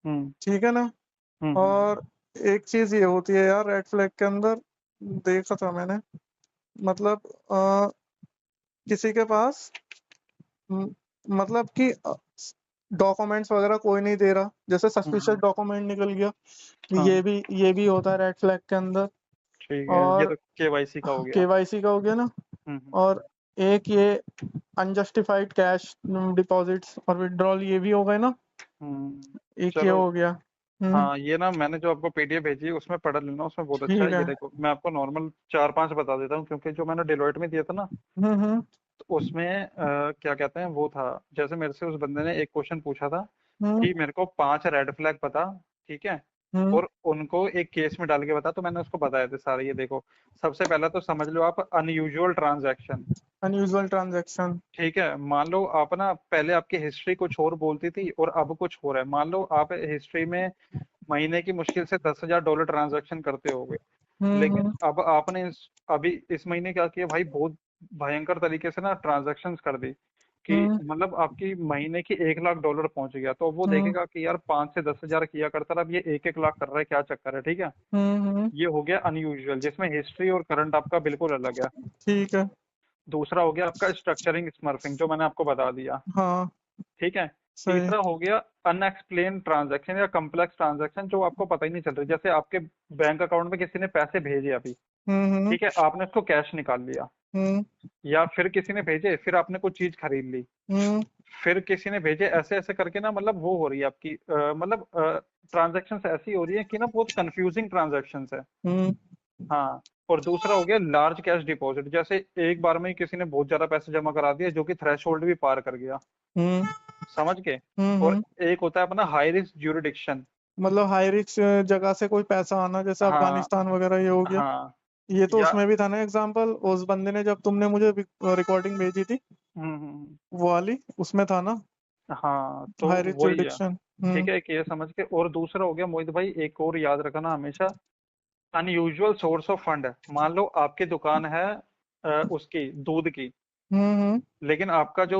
[SPEAKER 2] हम्म
[SPEAKER 1] ठीक है ना।
[SPEAKER 2] हम्म
[SPEAKER 1] और एक चीज ये होती है यार रेड फ्लैग के अंदर, देखा था मैंने, मतलब किसी के पास, म- मतलब कि डॉक्यूमेंट्स वगैरह कोई नहीं दे रहा, जैसे सस्पिशियस
[SPEAKER 2] हम्म,
[SPEAKER 1] डॉक्यूमेंट निकल गया।
[SPEAKER 2] हाँ
[SPEAKER 1] ये भी होता है रेड फ्लैग के अंदर।
[SPEAKER 2] ठीक है, ये
[SPEAKER 1] और
[SPEAKER 2] तो केवाईसी का हो गया।
[SPEAKER 1] केवाईसी का हो गया ना।
[SPEAKER 2] हम्म
[SPEAKER 1] और एक ये अनजस्टिफाइड कैश डिपॉजिट्स और विड्रॉल, ये भी हो गए ना। एक ये
[SPEAKER 2] चलो।
[SPEAKER 1] हो गया। हम्म।
[SPEAKER 2] हाँ ये ना मैंने जो आपको पीडीएफ भेजी है उसमें पढ़ लेना, उसमें बहुत अच्छा
[SPEAKER 1] ठीक
[SPEAKER 2] है। ये
[SPEAKER 1] है।
[SPEAKER 2] देखो मैं आपको नॉर्मल 4-5 बता देता हूँ, क्योंकि जो मैंने डिलॉयट में दिया था ना,
[SPEAKER 1] हम्म।
[SPEAKER 2] तो उसमें क्या कहते हैं वो था, जैसे मेरे से उस बंदे ने एक क्वेश्चन पूछा था
[SPEAKER 1] हम्म।
[SPEAKER 2] कि मेरे को 5 रेड फ्लैग बता। ठीक है।
[SPEAKER 1] हम्म।
[SPEAKER 2] और उनको एक केस में डाल के बता, तो मैंने उसको बताए थे सारे। ये देखो, सबसे पहला तो समझ लो आप अनयूजुअल ट्रांजैक्शन।
[SPEAKER 1] Unusual transaction.
[SPEAKER 2] ठीक है, मान लो आप ना पहले आपकी हिस्ट्री कुछ और बोलती थी और अब कुछ हो रहा है। मान लो आप हिस्ट्री में महीने की मुश्किल से 10 हजार डॉलर ट्रांजैक्शन करते होगे, लेकिन
[SPEAKER 1] हम्म।
[SPEAKER 2] अब आपने अभी इस महीने क्या किया भाई, बहुत भयंकर तरीके से ना ट्रांजैक्शन कर दी कि
[SPEAKER 1] हम्म।
[SPEAKER 2] मतलब आपकी महीने की 1 लाख डॉलर पहुंच गया। तो वो
[SPEAKER 1] हम्म।
[SPEAKER 2] देखेगा कि यार 5 से 10 हजार किया करता था, अब ये 1-1 लाख कर रहा है, क्या चक्कर है। ठीक है।
[SPEAKER 1] हम्म।
[SPEAKER 2] ये हो गया अनयूजुअल, जिसमें हिस्ट्री और करंट आपका बिल्कुल अलग है।
[SPEAKER 1] ठीक है।
[SPEAKER 2] दूसरा हो गया आपका स्ट्रक्चरिंग स्मर्फिंग, जो मैंने आपको बता दिया।
[SPEAKER 1] हाँ।
[SPEAKER 2] ठीक है।
[SPEAKER 1] सही।
[SPEAKER 2] तीसरा हो गया अनएक्सप्लेन ट्रांजैक्शन या कम्प्लेक्स ट्रांजैक्शन, जो आपको पता ही नहीं चल रही। जैसे आपके बैंक अकाउंट में किसी ने पैसे भेजे अभी,
[SPEAKER 1] हम्म।
[SPEAKER 2] ठीक है, आपने उसको कैश निकाल लिया,
[SPEAKER 1] हम्म।
[SPEAKER 2] या फिर किसी ने भेजे, फिर आपने कुछ चीज खरीद ली,
[SPEAKER 1] हम्म।
[SPEAKER 2] फिर किसी ने भेजे, ऐसे ऐसे करके ना मतलब वो हो रही है आपकी मतलब ट्रांजैक्शन ऐसी हो रही है कि ना बहुत कंफ्यूजिंग ट्रांजैक्शन है।
[SPEAKER 1] हम्म।
[SPEAKER 2] हाँ। और दूसरा हो गया लार्ज कैश डिपॉजिट, जैसे एक बार में ही किसी ने बहुत ज्यादा पैसे जमा करा दिया जो कि थ्रेशोल्ड भी पार कर गया।
[SPEAKER 1] हम्म।
[SPEAKER 2] समझ के। और
[SPEAKER 1] हम्म।
[SPEAKER 2] एक होता है अपना हाई रिस्क ज्यूरिडिक्शन।
[SPEAKER 1] मतलब हाई रिस्क जगह से कोई पैसा आना, जैसे
[SPEAKER 2] हाँ
[SPEAKER 1] अफगानिस्तान वगैरह, ये हो गया।
[SPEAKER 2] हाँ।
[SPEAKER 1] ये तो
[SPEAKER 2] या
[SPEAKER 1] उसमें भी था ना एग्जांपल, उस बंदे ने, जब तुमने मुझे रिकॉर्डिंग भेजी थी,
[SPEAKER 2] हम्म।
[SPEAKER 1] वो वाली, उसमें था ना
[SPEAKER 2] हाँ तो
[SPEAKER 1] हाई रिस्क
[SPEAKER 2] वही है।
[SPEAKER 1] जुरिडिक्शन।
[SPEAKER 2] ठीक
[SPEAKER 1] हम्म।
[SPEAKER 2] है, एक ये समझ के। और दूसरा हो गया मोहित भाई, एक और याद रखना हमेशा, अनयूजुअल सोर्स ऑफ फंड। मान लो आपकी दुकान है उसकी दूध की,
[SPEAKER 1] हम्म।
[SPEAKER 2] लेकिन आपका जो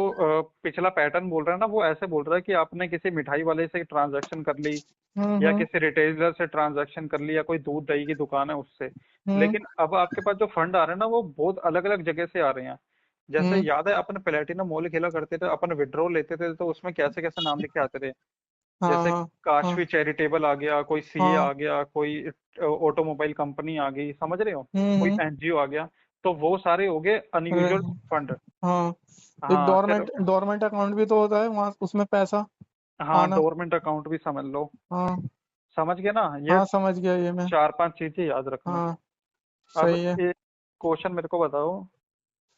[SPEAKER 2] पिछला पैटर्न बोल रहा है ना, वो ऐसे बोल रहा है कि आपने किसी मिठाई वाले से ट्रांजैक्शन कर ली, या
[SPEAKER 1] हम्म।
[SPEAKER 2] किसी रिटेलर से ट्रांजैक्शन कर ली, या कोई दूध दही की दुकान है उससे।
[SPEAKER 1] हम्म।
[SPEAKER 2] लेकिन अब आपके पास जो फंड आ रहे हैं ना, वो बहुत अलग अलग जगह से आ रहे हैं। जैसे
[SPEAKER 1] हम्म।
[SPEAKER 2] याद है अपन प्लेटिनम मॉल खेला करते थे, अपन विड्रॉ लेते थे तो उसमें कैसे कैसे नाम लिखे आते थे।
[SPEAKER 1] हाँ
[SPEAKER 2] जैसे
[SPEAKER 1] हाँ हाँ
[SPEAKER 2] काशवी चैरिटेबल आ गया, कोई सीए
[SPEAKER 1] हाँ।
[SPEAKER 2] आ गया, कोई ऑटोमोबाइल कंपनी आ गई, समझ रहे हो, कोई
[SPEAKER 1] हम्म।
[SPEAKER 2] एनजीओ आ गया। तो वो सारे हो गए
[SPEAKER 1] अरे,
[SPEAKER 2] अनयूजुअल फंड।
[SPEAKER 1] हाँ। एक
[SPEAKER 2] हाँ फिर।
[SPEAKER 1] डोरमेंट डोरमेंट अकाउंट भी तो होता है वहां, उसमें पैसा
[SPEAKER 2] हाँ
[SPEAKER 1] आना।
[SPEAKER 2] डोरमेंट अकाउंट भी समझ लो।
[SPEAKER 1] हाँ।
[SPEAKER 2] समझ गए ना ये
[SPEAKER 1] हाँ, समझ गया ये मैं।
[SPEAKER 2] 4-5 चीजें याद रखना।
[SPEAKER 1] हाँ।
[SPEAKER 2] अब
[SPEAKER 1] सही है।
[SPEAKER 2] एक क्वेश्चन मेरे को बताओ,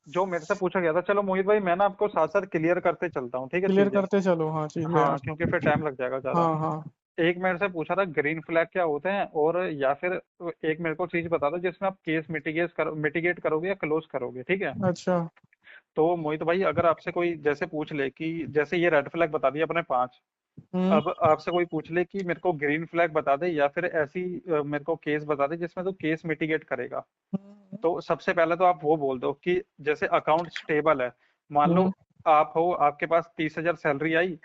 [SPEAKER 2] जो मेरे से पूछा गया था। चलो मोहित भाई, मैं ना आपको साथ साथ क्लियर करते चलता हूँ, ठीक है
[SPEAKER 1] क्लियर
[SPEAKER 2] चीजें।
[SPEAKER 1] करते चलो, हाँ, चीजें
[SPEAKER 2] हाँ
[SPEAKER 1] यार।
[SPEAKER 2] क्योंकि फिर टाइम लग जाएगा ज्यादा।
[SPEAKER 1] हाँ हाँ।
[SPEAKER 2] एक मेरे से पूछा था ग्रीन फ्लैग क्या होते हैं, और या फिर एक मेरे को चीज बता दो जिसमें आप केस मिटिगेट करोगे या क्लोज करोगे। ठीक है।
[SPEAKER 1] अच्छा।
[SPEAKER 2] तो मोहित भाई, अगर आपसे कोई जैसे पूछ ले कि जैसे ये रेड फ्लैग बता दिए अपने 5,
[SPEAKER 1] हम्म।
[SPEAKER 2] अब आपसे कोई पूछ ले कि मेरे को ग्रीन फ्लैग बता दे, या फिर ऐसी मेरे को केस बता दे जिसमें तो केस मिटिगेट करेगा।
[SPEAKER 1] हम्म।
[SPEAKER 2] तो सबसे पहले तो आप वो बोल दो कि जैसे अकाउंट स्टेबल है। मान लो
[SPEAKER 1] हम्म।
[SPEAKER 2] आप हो, आपके पास 30 हजार सैलरी आई,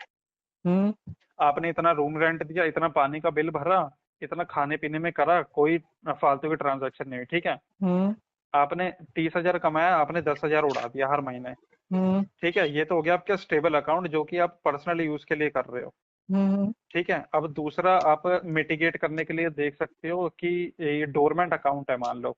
[SPEAKER 1] हम्म।
[SPEAKER 2] आपने इतना रूम रेंट दिया, इतना पानी का बिल भरा, इतना खाने पीने में करा, कोई फालतू की ट्रांजैक्शन नहीं, ठीक है।
[SPEAKER 1] हम्म।
[SPEAKER 2] आपने 30,000 कमाया, आपने 10,000 उड़ा दिया हर महीने,
[SPEAKER 1] हम्म।
[SPEAKER 2] ठीक है। ये तो हो गया आपका स्टेबल अकाउंट जो कि आप पर्सनल यूज के लिए कर रहे हो,
[SPEAKER 1] हम्म।
[SPEAKER 2] ठीक है। अब दूसरा आप मिटिगेट करने के लिए देख सकते हो कि ये डोरमेंट अकाउंट है मान लो,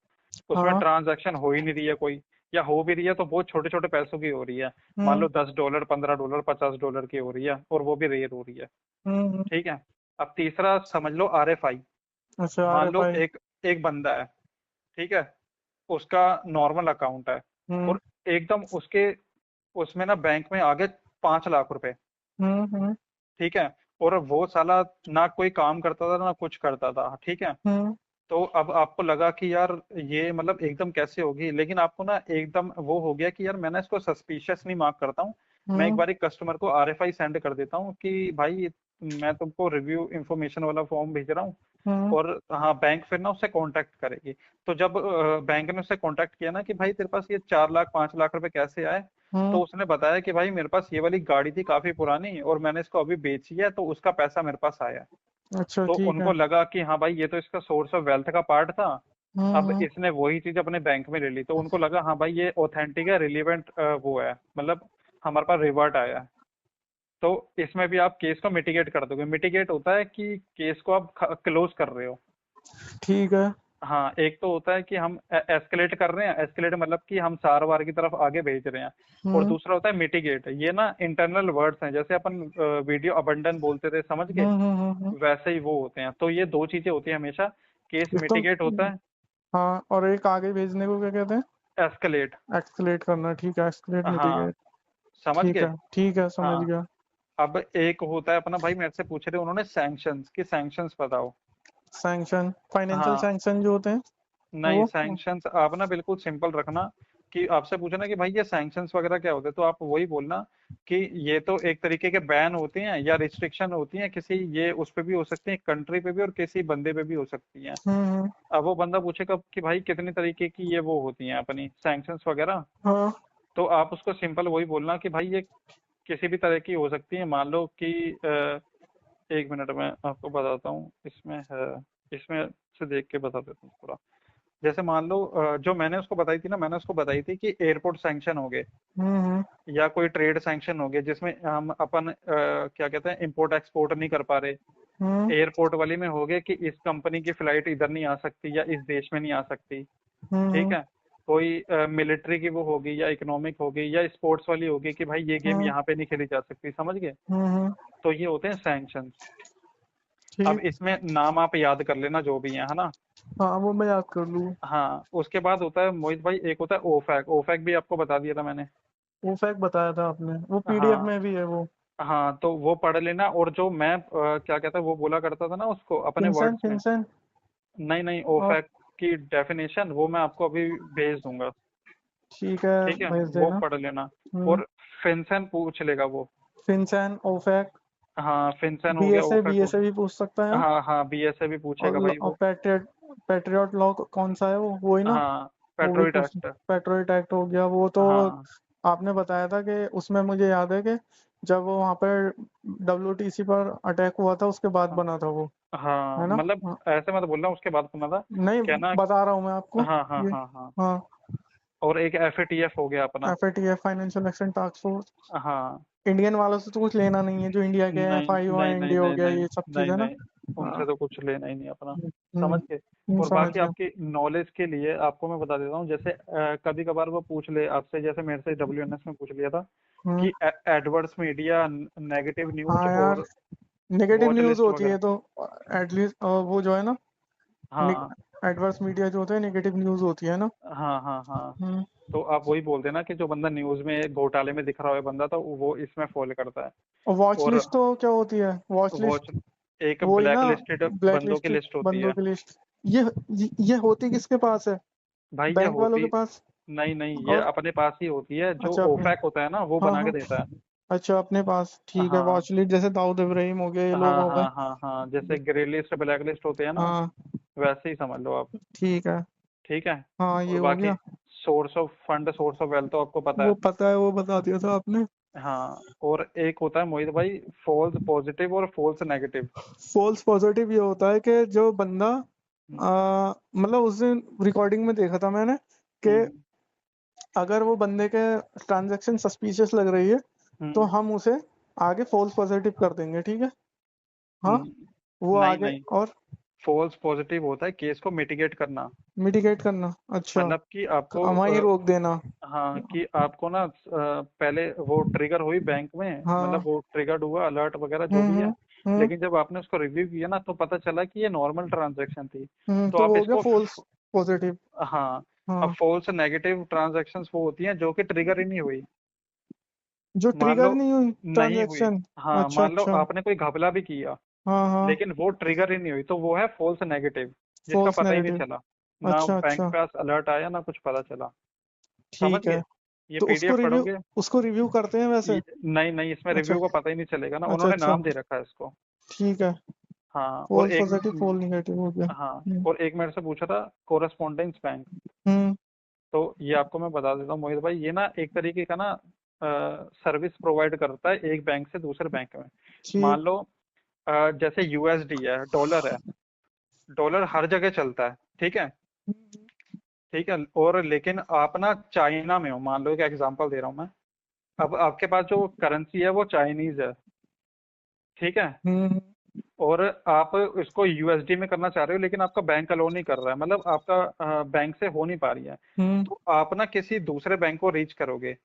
[SPEAKER 2] उसमें
[SPEAKER 1] हाँ।
[SPEAKER 2] ट्रांजैक्शन हो ही नहीं रही है कोई, या हो भी रही है तो बहुत छोटे छोटे पैसों की हो रही है। मान
[SPEAKER 1] हम्म।
[SPEAKER 2] लो $10, $15, $50 की हो रही है, और वो भी रेयर हो रही है,
[SPEAKER 1] हम्म।
[SPEAKER 2] ठीक है। अब तीसरा समझ लो RFI।
[SPEAKER 1] अच्छा, आर
[SPEAKER 2] मान
[SPEAKER 1] एफ
[SPEAKER 2] लो
[SPEAKER 1] आई।
[SPEAKER 2] एक एक बंदा है, ठीक है, उसका नॉर्मल अकाउंट है,
[SPEAKER 1] हम्म।
[SPEAKER 2] और एकदम उसके उसमें ना बैंक में आ गए 5 लाख रुपए,
[SPEAKER 1] हम्म।
[SPEAKER 2] ठीक है। और वो साला ना कोई काम करता था ना कुछ करता था, ठीक है।
[SPEAKER 1] हम्म।
[SPEAKER 2] तो अब आपको लगा कि यार ये मतलब एकदम कैसे होगी, लेकिन आपको ना एकदम वो हो गया कि यार मैं ना इसको सस्पिशियस नहीं मार्क करता हूँ, मैं एक
[SPEAKER 1] हम्म।
[SPEAKER 2] बार एक कस्टमर को RFI सेंड कर देता हूँ कि भाई मैं तुमको रिव्यू इंफॉर्मेशन वाला फॉर्म भेज रहा हूँ,
[SPEAKER 1] हम्म।
[SPEAKER 2] और हाँ बैंक फिर ना उससे कांटेक्ट करेगी। तो जब बैंक ने उससे कांटेक्ट किया ना कि भाई तेरे पास ये 4 लाख 5 लाख रुपए कैसे आए,
[SPEAKER 1] हम्म।
[SPEAKER 2] तो उसने बताया कि भाई मेरे पास ये वाली गाड़ी थी काफी पुरानी, और मैंने इसको अभी बेची है, तो उसका पैसा मेरे पास आया।
[SPEAKER 1] अच्छा,
[SPEAKER 2] तो
[SPEAKER 1] ठीक है।
[SPEAKER 2] उनको लगा कि हाँ भाई ये तो इसका सोर्स ऑफ वेल्थ का पार्ट था, अब
[SPEAKER 1] हम्म।
[SPEAKER 2] इसने वही चीज अपने बैंक में ले ली, तो उनको लगा हाँ भाई ये ऑथेंटिक है, रिलीवेंट वो है, मतलब हमारे पास रिवर्ट आया है। तो इसमें भी आप केस को मिटिगेट कर दोगे। मिटिगेट होता है कि केस को आप क्लोज कर रहे हो।
[SPEAKER 1] ठीक है।
[SPEAKER 2] हाँ, एक तो होता है कि हम एस्केलेट कर रहे हैं, एस्केलेट मतलब कि हम सार वार की तरफ आगे भेज रहे हैं। और
[SPEAKER 1] हम्म।
[SPEAKER 2] दूसरा होता है मिटिगेट, ये ना इंटरनल वर्ड्स हैं, जैसे अपन वीडियो अबंडन बोलते थे, समझ गए, वैसे ही वो होते हैं। तो ये दो चीजें होती हैं हमेशा, केस
[SPEAKER 1] एक तो
[SPEAKER 2] मिटिगेट होता है,
[SPEAKER 1] हाँ, और एक आगे भेजने को क्या कहते हैं?
[SPEAKER 2] एस्केलेट।
[SPEAKER 1] एक्सकलेट करना, ठीक है, एक्सकलेट
[SPEAKER 2] हाँ,
[SPEAKER 1] मिटिगेट।
[SPEAKER 2] समझ
[SPEAKER 1] ठीक
[SPEAKER 2] गए।
[SPEAKER 1] है, ठीक है, समझ
[SPEAKER 2] हाँ,
[SPEAKER 1] गया।
[SPEAKER 2] अब एक होता है अपना, भाई मेरे से पूछ रहे उन्होंने सैंक्शंस की, सैंक्शंस बताओ।
[SPEAKER 1] सैंक्शन, फाइनेंशियल
[SPEAKER 2] हाँ,
[SPEAKER 1] सैंक्शन जो होते हैं
[SPEAKER 2] नहीं,
[SPEAKER 1] वो।
[SPEAKER 2] सैंक्शंस आप ना बिल्कुल सिंपल रखना, कि आपसे पूछना कि भाई ये सैंक्शंस वगैरह क्या होते हैं, तो आप वही बोलना कि ये तो एक तरीके के बैन होते हैं या रिस्ट्रिक्शन होती हैं किसी, ये उस पे भी हो सकती है, कंट्री पे भी, और किसी बंदे पे भी हो सकती हैं।
[SPEAKER 1] हम्म।
[SPEAKER 2] अब वो बंदा पूछेगा कि भाई कितनी तरीके की ये वो होती हैं अपनी सैंक्शंस वगैरह,
[SPEAKER 1] हाँ।
[SPEAKER 2] तो आप उसको सिंपल वही बोलना कि भाई ये किसी भी तरह की हो सकती है। मान लो कि 1 मिनट में आपको बताता हूँ, इसमें है, इसमें से देख के बता देता हूँ पूरा। जैसे मान लो जो मैंने उसको बताई थी ना, मैंने उसको बताई थी कि एयरपोर्ट सैंक्शन हो गए,
[SPEAKER 1] हम्म।
[SPEAKER 2] या कोई ट्रेड सैंक्शन हो गए, जिसमें हम अपन क्या कहते हैं, इंपोर्ट एक्सपोर्ट नहीं कर पा रहे।
[SPEAKER 1] हम्म।
[SPEAKER 2] एयरपोर्ट वाली में हो गए कि इस कंपनी की फ्लाइट इधर नहीं आ सकती, या इस देश में नहीं आ सकती, ठीक
[SPEAKER 1] हम्म।
[SPEAKER 2] है। कोई मिलिट्री की वो होगी, या इकोनॉमिक होगी, या स्पोर्ट्स वाली होगी कि भाई ये गेम
[SPEAKER 1] हम्म।
[SPEAKER 2] यहाँ पे नहीं खेली जा सकती, समझ गए।
[SPEAKER 1] हम्म।
[SPEAKER 2] तो ये होते हैं सैंक्शन। अब
[SPEAKER 1] ठीक।
[SPEAKER 2] इसमें नाम आप याद कर लेना जो भी है ना।
[SPEAKER 1] हाँ, वो मैं याद कर लूँ।
[SPEAKER 2] हाँ, उसके बाद होता है मोहित भाई, एक होता है ओफैक। ओफैक भी आपको बता दिया था मैंने।
[SPEAKER 1] वो फैक्ट बताया था आपने, वो पीडीएफ
[SPEAKER 2] हाँ,
[SPEAKER 1] में भी है वो।
[SPEAKER 2] हाँ, तो वो पढ़ लेना। और जो मैं क्या कहता है वो बोला करता था ना उसको अपने
[SPEAKER 1] फिनसेन,
[SPEAKER 2] वर्ड्स में,
[SPEAKER 1] फिनसेन।
[SPEAKER 2] नहीं नहीं,
[SPEAKER 1] और
[SPEAKER 2] ओफैक की डेफिनेशन वो मैं आपको अभी भेज दूंगा,
[SPEAKER 1] ठीक है,
[SPEAKER 2] ठीक है,
[SPEAKER 1] भेज
[SPEAKER 2] वो
[SPEAKER 1] देना।
[SPEAKER 2] पढ़ लेना।
[SPEAKER 1] हम्म।
[SPEAKER 2] और फिनसेन पूछ लेगा वो।
[SPEAKER 1] फिनसेन, ओफैक।
[SPEAKER 2] हाँ, फिनसेन हो गया,
[SPEAKER 1] बीएसए,
[SPEAKER 2] ओफैक हो
[SPEAKER 1] बीएसए भी
[SPEAKER 2] गया।
[SPEAKER 1] पूछ सकता है।
[SPEAKER 2] हाँ हाँ, BSA भी पूछेगा भाई
[SPEAKER 1] और
[SPEAKER 2] वो।
[SPEAKER 1] पैट्रियट, पैट्रियट लॉ कौन सा है वो ही ना?
[SPEAKER 2] हाँ,
[SPEAKER 1] वो भी
[SPEAKER 2] पेट्रोइट
[SPEAKER 1] पूछ।
[SPEAKER 2] एक्ट।
[SPEAKER 1] पेट्रोइट एक्ट हो गया वो तो।
[SPEAKER 2] हाँ
[SPEAKER 1] आपने बताया था कि उसमें मुझे याद है कि जब वो वहाँ पर डब्ल्यूटीसी पर अटैक हुआ था उसके बाद
[SPEAKER 2] हाँ
[SPEAKER 1] बना था वो।
[SPEAKER 2] हाँ,
[SPEAKER 1] है ना?
[SPEAKER 2] मतलब
[SPEAKER 1] हाँ।
[SPEAKER 2] ऐसे मत बोलना उसके बाद सुना था,
[SPEAKER 1] नहीं,
[SPEAKER 2] क्या ना।
[SPEAKER 1] बता रहा हूँ मैं आपको।
[SPEAKER 2] हाँ हाँ
[SPEAKER 1] ये।
[SPEAKER 2] हाँ हाँ।
[SPEAKER 1] हाँ।
[SPEAKER 2] और एक FATF हो गया अपना।
[SPEAKER 1] FATF, financial action task force.
[SPEAKER 2] हाँ,
[SPEAKER 1] इंडियन वालों से तो कुछ लेना नहीं है, जो इंडिया के हैं,
[SPEAKER 2] नहीं
[SPEAKER 1] FIO,
[SPEAKER 2] नहीं नहीं
[SPEAKER 1] एनडीए हो
[SPEAKER 2] नहीं
[SPEAKER 1] गया,
[SPEAKER 2] नहीं
[SPEAKER 1] ये सब चीज़
[SPEAKER 2] नहीं
[SPEAKER 1] है ना?
[SPEAKER 2] नहीं,
[SPEAKER 1] हाँ।
[SPEAKER 2] उनसे तो कुछ लेना ही नहीं अपना,
[SPEAKER 1] हम्म।
[SPEAKER 2] समझ के। और
[SPEAKER 1] समझ
[SPEAKER 2] बाकी
[SPEAKER 1] गया।
[SPEAKER 2] आपकी नॉलेज के लिए आपको मैं बता देता हूँ, जैसे कभी कभार वो पूछ ले आपसे, जैसे मेरे से WNS में पूछ लिया था
[SPEAKER 1] हम्म।
[SPEAKER 2] कि एडवर्स मीडिया, नेगेटिव न्यूज
[SPEAKER 1] हाँ यार,
[SPEAKER 2] और
[SPEAKER 1] नेगेटिव
[SPEAKER 2] वॉच
[SPEAKER 1] न्यूज़
[SPEAKER 2] लिस्ट
[SPEAKER 1] होती
[SPEAKER 2] वगैरह।
[SPEAKER 1] है तो एटलीस्ट वो जो है ना,
[SPEAKER 2] हाँ
[SPEAKER 1] एडवर्स मीडिया जो होता है, नेगेटिव न्यूज़ होती है ना?
[SPEAKER 2] हाँ हाँ हाँ,
[SPEAKER 1] हम्म।
[SPEAKER 2] तो आप वही बोल देना कि जो बंदा न्यूज में घोटाले में दिख रहा है बंदा, तो वो इसमें फॉलो करता है।
[SPEAKER 1] और वॉच
[SPEAKER 2] और
[SPEAKER 1] लिस्ट तो क्या होती है? Watch
[SPEAKER 2] watch,
[SPEAKER 1] list.
[SPEAKER 2] एक
[SPEAKER 1] वो ही
[SPEAKER 2] ब्लैक
[SPEAKER 1] ना?
[SPEAKER 2] लिस्टेड
[SPEAKER 1] ब्लैक
[SPEAKER 2] बंदों की
[SPEAKER 1] लिस्ट,
[SPEAKER 2] लिस्ट होती
[SPEAKER 1] बंदों
[SPEAKER 2] है।
[SPEAKER 1] की लिस्ट। ये होती किसके पास है?
[SPEAKER 2] भाई ये
[SPEAKER 1] बैंक वालों
[SPEAKER 2] होती,
[SPEAKER 1] के पास?
[SPEAKER 2] नहीं नहीं, ये
[SPEAKER 1] और
[SPEAKER 2] अपने पास ही होती है, जो
[SPEAKER 1] अच्छा, अपने।
[SPEAKER 2] ओफैक होता है ना वो
[SPEAKER 1] हाँ
[SPEAKER 2] बना के
[SPEAKER 1] हाँ।
[SPEAKER 2] देता है।
[SPEAKER 1] अच्छा, अपने पास, ठीक है,
[SPEAKER 2] हाँ
[SPEAKER 1] वॉच लिस्ट जैसे दाऊद इब्राहिम हो गए, ये लोग
[SPEAKER 2] हाँ
[SPEAKER 1] हो गए।
[SPEAKER 2] हाँ हाँ हाँ, जैसे ग्रे लिस्ट ब्लैक लिस्ट होते हैं ना,
[SPEAKER 1] हाँ।
[SPEAKER 2] वैसे ही समझ लो आप,
[SPEAKER 1] ठीक है।
[SPEAKER 2] ठीक है।
[SPEAKER 1] हाँ, ये
[SPEAKER 2] और
[SPEAKER 1] हो
[SPEAKER 2] बाकी
[SPEAKER 1] गया।
[SPEAKER 2] Source of fund, source of wealth तो आपको पता
[SPEAKER 1] वो
[SPEAKER 2] है।
[SPEAKER 1] पता है, वो बता दिया था आपने।
[SPEAKER 2] हाँ, और एक होता है मोहित भाई फॉल्स पॉजिटिव और फॉल्स नेगेटिव।
[SPEAKER 1] फॉल्स पॉजिटिव ये होता है कि जो बंदा
[SPEAKER 2] हम्म
[SPEAKER 1] मतलब उस दिन रिकॉर्डिंग में देखा था मैंने कि
[SPEAKER 2] हम्म
[SPEAKER 1] अगर वो बंदे के ट्रांजैक्शन सस्पिशियस लग रही है तो
[SPEAKER 2] हम्म
[SPEAKER 1] हम उसे आगे फॉल्स पॉजिटिव कर देंगे, ठीक है। हाँ, वो
[SPEAKER 2] नहीं
[SPEAKER 1] आगे
[SPEAKER 2] नहीं,
[SPEAKER 1] और
[SPEAKER 2] फॉल्स पॉजिटिव होता है केस को मिटिगेट करना।
[SPEAKER 1] मिटिगेट करना, अच्छा,
[SPEAKER 2] मतलब कि आपको
[SPEAKER 1] वहीं रोक देना।
[SPEAKER 2] हाँ कि आपको ना पहले वो ट्रिगर हुई बैंक में, मतलब
[SPEAKER 1] हाँ।
[SPEAKER 2] वो ट्रिगर्ड हुआ अलर्ट वगैरह जो भी है।
[SPEAKER 1] हम्म
[SPEAKER 2] लेकिन जब आपने उसको रिव्यू किया ना तो पता चला कि ये नॉर्मल ट्रांजैक्शन थी। तो
[SPEAKER 1] तो
[SPEAKER 2] आप
[SPEAKER 1] वो हो गया
[SPEAKER 2] इसको
[SPEAKER 1] फॉल्स पॉजिटिव।
[SPEAKER 2] हाँ। अब
[SPEAKER 1] हाँ,
[SPEAKER 2] फॉल्स नेगेटिव ट्रांजैक्शंस वो होती हैं जो कि ट्रिगर ही नहीं हुई।
[SPEAKER 1] जो
[SPEAKER 2] मान लो
[SPEAKER 1] ट्रिगर नहीं हुई
[SPEAKER 2] नहीं हुई।
[SPEAKER 1] ट्रांजैक्शन।
[SPEAKER 2] हाँ,
[SPEAKER 1] अच्छा
[SPEAKER 2] मान लो
[SPEAKER 1] अच्छा।
[SPEAKER 2] आपने कोई घपला भी किया
[SPEAKER 1] हाँ हाँ।
[SPEAKER 2] लेकिन वो ट्रिगर ही नहीं हुई, तो वो है फॉल्स नेगेटिव, जिसका
[SPEAKER 1] फॉल्स
[SPEAKER 2] पता ही नहीं
[SPEAKER 1] नेगेटिव।
[SPEAKER 2] चला। ना
[SPEAKER 1] अच्छा
[SPEAKER 2] बैंक
[SPEAKER 1] अच्छा।
[SPEAKER 2] पे अलर्ट आया ना कुछ पता चला। समझ
[SPEAKER 1] ठीक है,
[SPEAKER 2] गए? ये
[SPEAKER 1] तो
[SPEAKER 2] पीडीएफ पढ़ोगे।
[SPEAKER 1] उसको रिव्यू करते हैं वैसे।
[SPEAKER 2] नहीं नहीं, इसमें
[SPEAKER 1] अच्छा
[SPEAKER 2] रिव्यू का पता ही नहीं चलेगा ना,
[SPEAKER 1] अच्छा
[SPEAKER 2] उन्होंने
[SPEAKER 1] अच्छा।
[SPEAKER 2] नाम दे रखा है इसको।
[SPEAKER 1] ठीक है,
[SPEAKER 2] हाँ और
[SPEAKER 1] फॉल्स
[SPEAKER 2] एक
[SPEAKER 1] पॉजिटिव फॉल्स नेगेटिव हो गया।
[SPEAKER 2] हाँ और एक मेरे से पूछा था कोरस्पोंडेंस बैंक।
[SPEAKER 1] हम्म।
[SPEAKER 2] तो ये आपको मैं बता देता हूँ मोहित भाई, ये ना एक तरीके का ना सर्विस प्रोवाइड करता है एक बैंक से दूसरे बैंक में। मान
[SPEAKER 1] ठीक।
[SPEAKER 2] लो जैसे यूएसडी है, डॉलर है। डॉलर हर जगह चलता है, ठीक है। ठीक है, और लेकिन आप ना चाइना में हो, मान लो एक एग्जांपल दे रहा हूँ मैं। अब आपके पास जो करेंसी है वो चाइनीज है, ठीक है।
[SPEAKER 1] हम्म
[SPEAKER 2] और आप इसको यूएसडी में करना चाह रहे हो लेकिन आपका बैंक अलो नहीं कर रहा है, मतलब आपका बैंक से हो नहीं पा रही है।
[SPEAKER 1] हम्म।
[SPEAKER 2] तो आप ना किसी दूसरे बैंक को रीच करोगे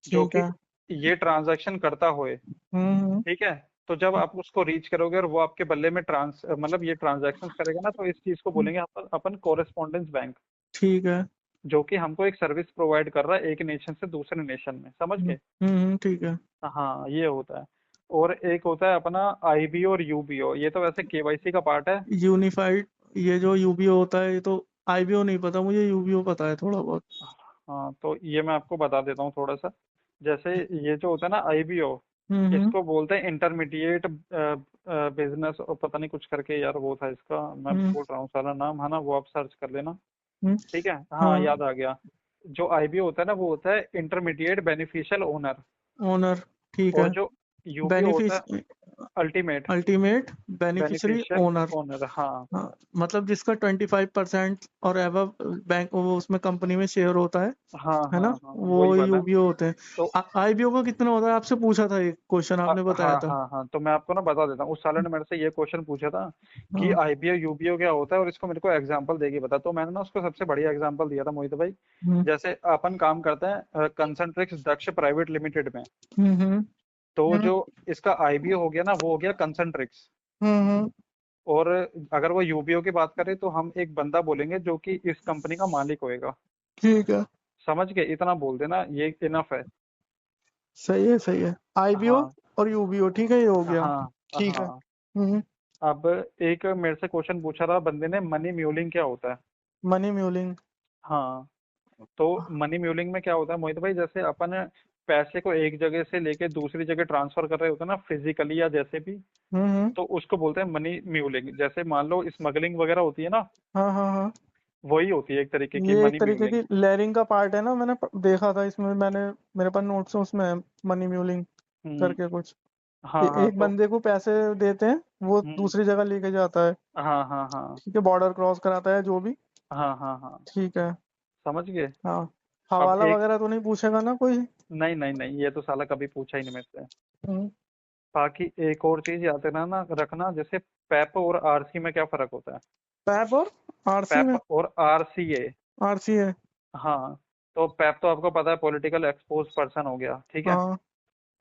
[SPEAKER 2] जो
[SPEAKER 1] ठीक
[SPEAKER 2] कि
[SPEAKER 1] है।
[SPEAKER 2] ये ट्रांजैक्शन करता होए,
[SPEAKER 1] हम्म।
[SPEAKER 2] ठीक है। तो जब आप उसको रीच करोगे और वो आपके बल्ले में मतलब ये ट्रांजैक्शन करेगा ना, तो इस चीज को बोलेंगे अपन अपन कोरेस्पोंडेंस बैंक।
[SPEAKER 1] ठीक है।
[SPEAKER 2] जो कि हमको एक सर्विस प्रोवाइड कर रहा है एक नेशन से दूसरे नेशन में, समझ गए।
[SPEAKER 1] ठीक है।
[SPEAKER 2] हाँ ये होता है। और एक होता है अपना आईबीओ और यूबीओ, ये तो वैसे केवाईसी का पार्ट है।
[SPEAKER 1] यूनिफाइड, ये जो यूबीओ होता है, ये तो आईबीओ नहीं पता मुझे, यूबीओ पता है थोड़ा बहुत।
[SPEAKER 2] हाँ तो ये मैं आपको बता देता हूँ थोड़ा सा। जैसे ये जो होता है ना आईबीओ,
[SPEAKER 1] हम्म।
[SPEAKER 2] इसको बोलते हैं इंटरमीडिएट बिजनेस, और पता नहीं कुछ करके यार वो था इसका, मैं
[SPEAKER 1] हम्म
[SPEAKER 2] भूल रहा हूँ सारा नाम, है ना, वो आप सर्च कर लेना।
[SPEAKER 1] हम्म।
[SPEAKER 2] ठीक है, हाँ
[SPEAKER 1] हाँ।
[SPEAKER 2] याद आ गया। जो आईबीओ होता है ना वो होता है इंटरमीडिएट बेनिफिशियल ओनर।
[SPEAKER 1] ओनर, ठीक
[SPEAKER 2] और
[SPEAKER 1] है।
[SPEAKER 2] जो यूबीओ होता
[SPEAKER 1] बेनिफिश
[SPEAKER 2] है ultimate
[SPEAKER 1] ultimate beneficiary
[SPEAKER 2] beneficial
[SPEAKER 1] owner.
[SPEAKER 2] Owner. हाँ
[SPEAKER 1] हाँ, मतलब जिसका 25% और एबव बैंक वो उसमें कंपनी में शेयर होता
[SPEAKER 2] हाँ
[SPEAKER 1] है ना,
[SPEAKER 2] हाँ हाँ
[SPEAKER 1] वो
[SPEAKER 2] वही वाला है।
[SPEAKER 1] यूबीओ होते
[SPEAKER 2] तो
[SPEAKER 1] हैं। आईबीओ का कितना होता है आपसे पूछा था, एक क्वेश्चन आपने बताया
[SPEAKER 2] हाँ
[SPEAKER 1] था।
[SPEAKER 2] हाँ हाँ, तो मैं आपको ना बता देता हूँ, उस साले ने मेरे से ये क्वेश्चन पूछा था कि
[SPEAKER 1] हाँ।
[SPEAKER 2] आईबीओ यूबीओ क्या होता है और इसको मेरे को एग्जांपल देके बता। तो मैंने ना उसको सबसे बढ़िया एग्जांपल दिया था मोहित भाई।
[SPEAKER 1] हम्म
[SPEAKER 2] जैसे अपन काम करते हैं कंसंट्रिक्स दक्ष प्राइवेट लिमिटेड में।
[SPEAKER 1] हम्म
[SPEAKER 2] तो
[SPEAKER 1] हम्म
[SPEAKER 2] जो इसका आईबीओ हो गया ना वो हो गया कंसंट्रिक्स।
[SPEAKER 1] हम्म।
[SPEAKER 2] और अगर वो यूबीओ की बात करें तो हम एक बंदा बोलेंगे जो कि इस कंपनी का मालिक होएगा।
[SPEAKER 1] ठीक है,
[SPEAKER 2] समझ गए, इतना बोल देना ये इनफ है।
[SPEAKER 1] सही है सही है। आईबीओ
[SPEAKER 2] हाँ
[SPEAKER 1] और यूबीओ, ठीक है, ये हो गया।
[SPEAKER 2] हाँ
[SPEAKER 1] ठीक है।
[SPEAKER 2] हाँ।
[SPEAKER 1] हम्म।
[SPEAKER 2] अब एक मेरे से क्वेश्चन पूछा था बंदे ने, मनी म्यूलिंग क्या होता है।
[SPEAKER 1] Money mewling.
[SPEAKER 2] हाँ, तो मनी म्यूलिंग में क्या होता है मोहित भाई, जैसे अपन पैसे को एक जगह से लेके दूसरी जगह ट्रांसफर कर रहे होते हैं ना फिजिकली या जैसे भी,
[SPEAKER 1] हम्म।
[SPEAKER 2] तो उसको बोलते हैं मनी म्यूलिंग। जैसे मान लो स्मगलिंग वगैरह होती है ना,
[SPEAKER 1] हाँ हाँ हाँ।
[SPEAKER 2] वही होती है एक तरीके की
[SPEAKER 1] ये एक
[SPEAKER 2] मनी
[SPEAKER 1] तरीके की
[SPEAKER 2] म्यूलिंग।
[SPEAKER 1] लेयरिंग का पार्ट है ना, मैंने देखा था इसमें, मैंने मेरे पास नोट्स उसमें है, मनी म्यूलिंग
[SPEAKER 2] हम्म
[SPEAKER 1] करके कुछ, कि
[SPEAKER 2] हाँ हाँ
[SPEAKER 1] एक
[SPEAKER 2] तो
[SPEAKER 1] बंदे को पैसे देते हैं, वो
[SPEAKER 2] हम्म
[SPEAKER 1] दूसरी जगह लेके जाता है,
[SPEAKER 2] हाँ हाँ हाँ
[SPEAKER 1] ठीक है, बॉर्डर क्रॉस कराता है जो भी।
[SPEAKER 2] हाँ हाँ हाँ।
[SPEAKER 1] ठीक है।
[SPEAKER 2] समझ गए।
[SPEAKER 1] हाँ,
[SPEAKER 2] अब
[SPEAKER 1] हवाला
[SPEAKER 2] एक
[SPEAKER 1] वगैरह तो नहीं पूछेगा ना कोई।
[SPEAKER 2] नहीं नहीं नहीं, ये तो साला कभी पूछा ही नहीं मेरे से।
[SPEAKER 1] हम्म।
[SPEAKER 2] बाकी एक और चीज याद रखना रखना, जैसे पैप और आरसी में क्या फर्क होता है।
[SPEAKER 1] पैप और आरसी
[SPEAKER 2] पैप
[SPEAKER 1] में।
[SPEAKER 2] और आरसीए।
[SPEAKER 1] आरसी है।
[SPEAKER 2] हाँ, तो पैप तो आपको पता है पॉलिटिकल एक्सपोज पर्सन हो गया, ठीक है।
[SPEAKER 1] हाँ।